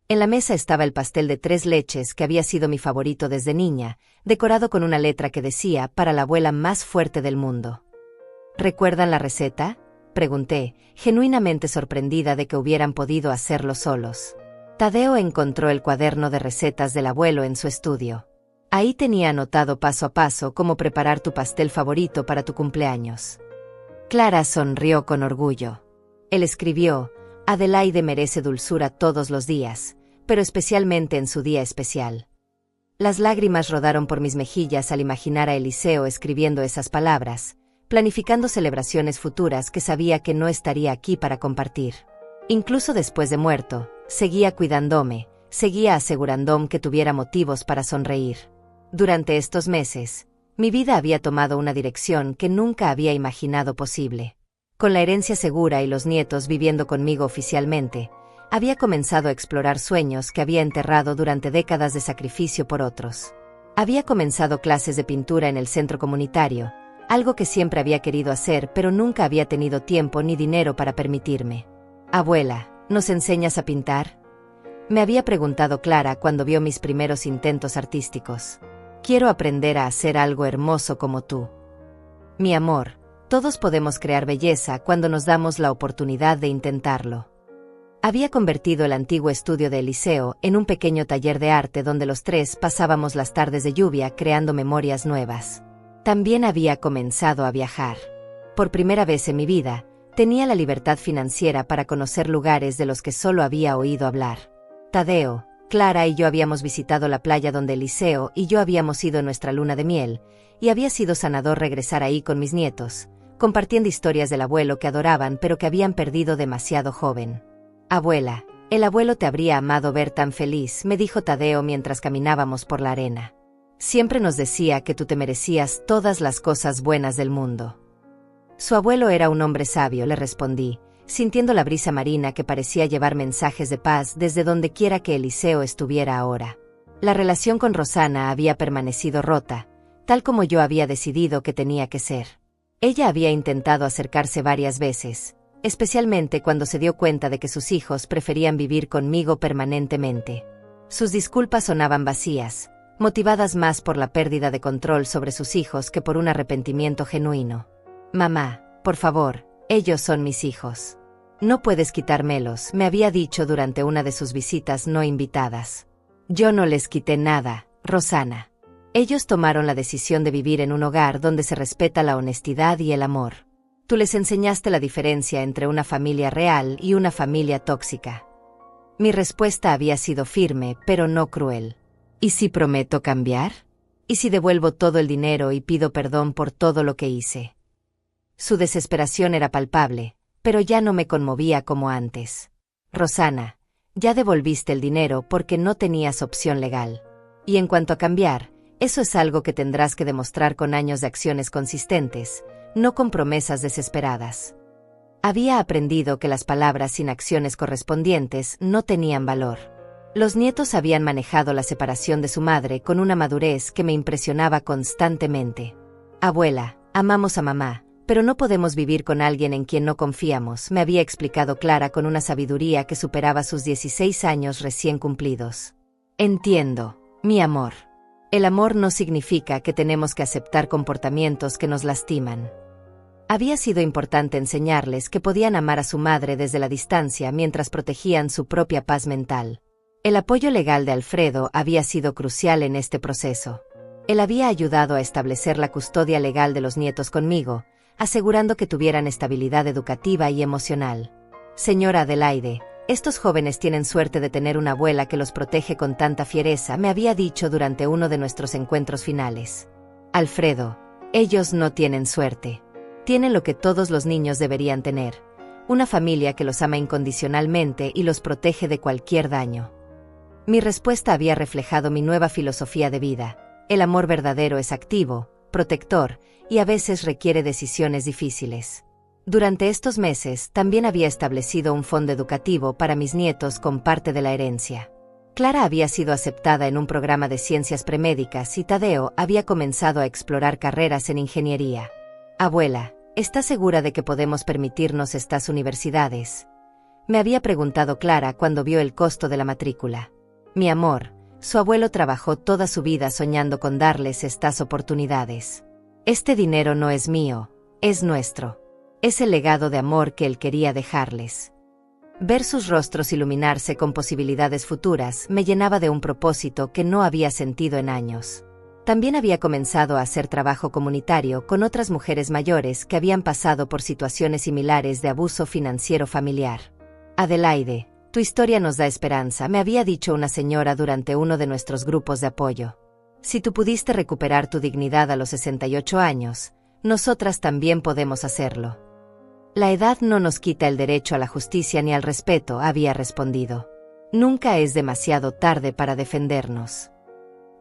En la mesa estaba el pastel de 3 leches que había sido mi favorito desde niña, decorado con una letra que decía «Para la abuela más fuerte del mundo». ¿Recuerdan la receta?, pregunté, genuinamente sorprendida de que hubieran podido hacerlo solos. Tadeo encontró el cuaderno de recetas del abuelo en su estudio. Ahí tenía anotado paso a paso cómo preparar tu pastel favorito para tu cumpleaños. Clara sonrió con orgullo. Él escribió: «Adelaide merece dulzura todos los días, pero especialmente en su día especial». Las lágrimas rodaron por mis mejillas al imaginar a Eliseo escribiendo esas palabras, planificando celebraciones futuras que sabía que no estaría aquí para compartir. Incluso después de muerto, seguía cuidándome, seguía asegurándome que tuviera motivos para sonreír. Durante estos meses, mi vida había tomado una dirección que nunca había imaginado posible. Con la herencia segura y los nietos viviendo conmigo oficialmente, había comenzado a explorar sueños que había enterrado durante décadas de sacrificio por otros. Había comenzado clases de pintura en el centro comunitario, algo que siempre había querido hacer pero nunca había tenido tiempo ni dinero para permitirme. «Abuela, ¿nos enseñas a pintar?», me había preguntado Clara cuando vio mis primeros intentos artísticos. «Quiero aprender a hacer algo hermoso como tú». «Mi amor, todos podemos crear belleza cuando nos damos la oportunidad de intentarlo». Había convertido el antiguo estudio de Eliseo en un pequeño taller de arte donde los 3 pasábamos las tardes de lluvia creando memorias nuevas. También había comenzado a viajar. Por primera vez en mi vida, tenía la libertad financiera para conocer lugares de los que solo había oído hablar. Tadeo, Clara y yo habíamos visitado la playa donde Eliseo y yo habíamos ido en nuestra luna de miel, y había sido sanador regresar ahí con mis nietos, compartiendo historias del abuelo que adoraban pero que habían perdido demasiado joven. «Abuela, el abuelo te habría amado ver tan feliz», me dijo Tadeo mientras caminábamos por la arena. «Siempre nos decía que tú te merecías todas las cosas buenas del mundo». «Su abuelo era un hombre sabio», le respondí, sintiendo la brisa marina que parecía llevar mensajes de paz desde donde quiera que Eliseo estuviera ahora. La relación con Rosana había permanecido rota, tal como yo había decidido que tenía que ser. Ella había intentado acercarse varias veces, especialmente cuando se dio cuenta de que sus hijos preferían vivir conmigo permanentemente. Sus disculpas sonaban vacías, motivadas más por la pérdida de control sobre sus hijos que por un arrepentimiento genuino. «Mamá, por favor, ellos son mis hijos. No puedes quitármelos», me había dicho durante una de sus visitas no invitadas. «Yo no les quité nada, Rosana. Ellos tomaron la decisión de vivir en un hogar donde se respeta la honestidad y el amor. Tú les enseñaste la diferencia entre una familia real y una familia tóxica». Mi respuesta había sido firme, pero no cruel. «¿Y si prometo cambiar? ¿Y si devuelvo todo el dinero y pido perdón por todo lo que hice?». Su desesperación era palpable, pero ya no me conmovía como antes. «Rosana, ya devolviste el dinero porque no tenías opción legal. Y en cuanto a cambiar, eso es algo que tendrás que demostrar con años de acciones consistentes, no con promesas desesperadas». Había aprendido que las palabras sin acciones correspondientes no tenían valor. Los nietos habían manejado la separación de su madre con una madurez que me impresionaba constantemente. Abuela, amamos a mamá, pero no podemos vivir con alguien en quien no confiamos, me había explicado Clara con una sabiduría que superaba sus 16 años recién cumplidos. Entiendo, mi amor. El amor no significa que tenemos que aceptar comportamientos que nos lastiman. Había sido importante enseñarles que podían amar a su madre desde la distancia mientras protegían su propia paz mental. El apoyo legal de Alfredo había sido crucial en este proceso. Él había ayudado a establecer la custodia legal de los nietos conmigo, asegurando que tuvieran estabilidad educativa y emocional. Señora Adelaide, estos jóvenes tienen suerte de tener una abuela que los protege con tanta fiereza, me había dicho durante uno de nuestros encuentros finales. Alfredo, ellos no tienen suerte. Tienen lo que todos los niños deberían tener, una familia que los ama incondicionalmente y los protege de cualquier daño. Mi respuesta había reflejado mi nueva filosofía de vida. El amor verdadero es activo, protector, y a veces requiere decisiones difíciles. Durante estos meses también había establecido un fondo educativo para mis nietos con parte de la herencia. Clara había sido aceptada en un programa de ciencias premédicas y Tadeo había comenzado a explorar carreras en ingeniería. Abuela, ¿estás segura de que podemos permitirnos estas universidades? Me había preguntado Clara cuando vio el costo de la matrícula. Mi amor, su abuelo trabajó toda su vida soñando con darles estas oportunidades. Este dinero no es mío, es nuestro. Es el legado de amor que él quería dejarles. Ver sus rostros iluminarse con posibilidades futuras me llenaba de un propósito que no había sentido en años. También había comenzado a hacer trabajo comunitario con otras mujeres mayores que habían pasado por situaciones similares de abuso financiero familiar. Adelaide, tu historia nos da esperanza, me había dicho una señora durante uno de nuestros grupos de apoyo. Si tú pudiste recuperar tu dignidad a los 68 años, nosotras también podemos hacerlo. La edad no nos quita el derecho a la justicia ni al respeto, había respondido. Nunca es demasiado tarde para defendernos.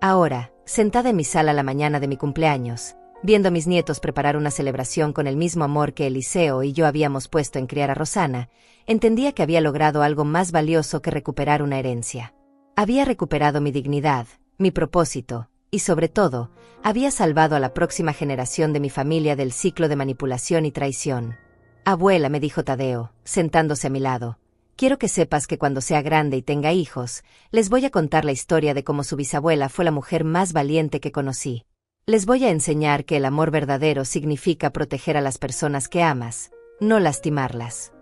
Ahora, sentada en mi sala la mañana de mi cumpleaños, viendo a mis nietos preparar una celebración con el mismo amor que Eliseo y yo habíamos puesto en criar a Rosana, entendía que había logrado algo más valioso que recuperar una herencia. Había recuperado mi dignidad, mi propósito, y sobre todo, había salvado a la próxima generación de mi familia del ciclo de manipulación y traición. Abuela, me dijo Tadeo, sentándose a mi lado, quiero que sepas que cuando sea grande y tenga hijos, les voy a contar la historia de cómo su bisabuela fue la mujer más valiente que conocí. Les voy a enseñar que el amor verdadero significa proteger a las personas que amas, no lastimarlas.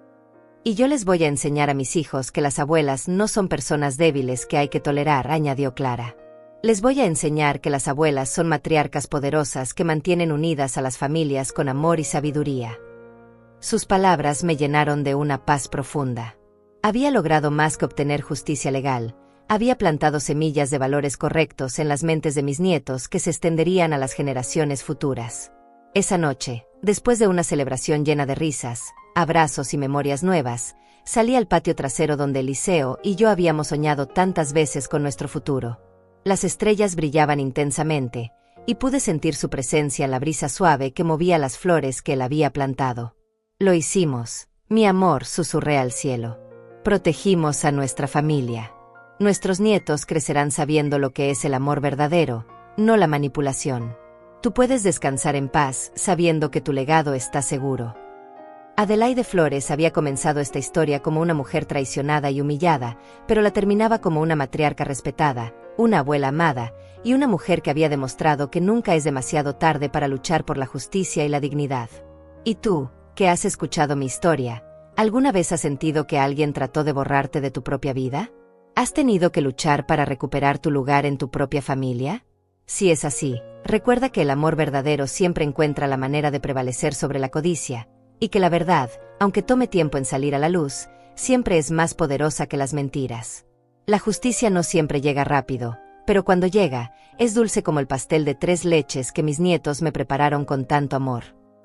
Y yo les voy a enseñar a mis hijos que las abuelas no son personas débiles que hay que tolerar, añadió Clara. Les voy a enseñar que las abuelas son matriarcas poderosas que mantienen unidas a las familias con amor y sabiduría. Sus palabras me llenaron de una paz profunda. Había logrado más que obtener justicia legal, había plantado semillas de valores correctos en las mentes de mis nietos que se extenderían a las generaciones futuras. Esa noche, después de una celebración llena de risas, abrazos y memorias nuevas, salí al patio trasero donde Eliseo y yo habíamos soñado tantas veces con nuestro futuro. Las estrellas brillaban intensamente, y pude sentir su presencia en la brisa suave que movía las flores que él había plantado. Lo hicimos, mi amor, susurré al cielo. Protegimos a nuestra familia. Nuestros nietos crecerán sabiendo lo que es el amor verdadero, no la manipulación. Tú puedes descansar en paz, sabiendo que tu legado está seguro. Adelaide Flores había comenzado esta historia como una mujer traicionada y humillada, pero la terminaba como una matriarca respetada, una abuela amada, y una mujer que había demostrado que nunca es demasiado tarde para luchar por la justicia y la dignidad. ¿Y tú, que has escuchado mi historia, alguna vez has sentido que alguien trató de borrarte de tu propia vida? ¿Has tenido que luchar para recuperar tu lugar en tu propia familia? Si es así, recuerda que el amor verdadero siempre encuentra la manera de prevalecer sobre la codicia, y que la verdad, aunque tome tiempo en salir a la luz, siempre es más poderosa que las mentiras. La justicia no siempre llega rápido, pero cuando llega, es dulce como el pastel de 3 leches que mis nietos me prepararon con tanto amor.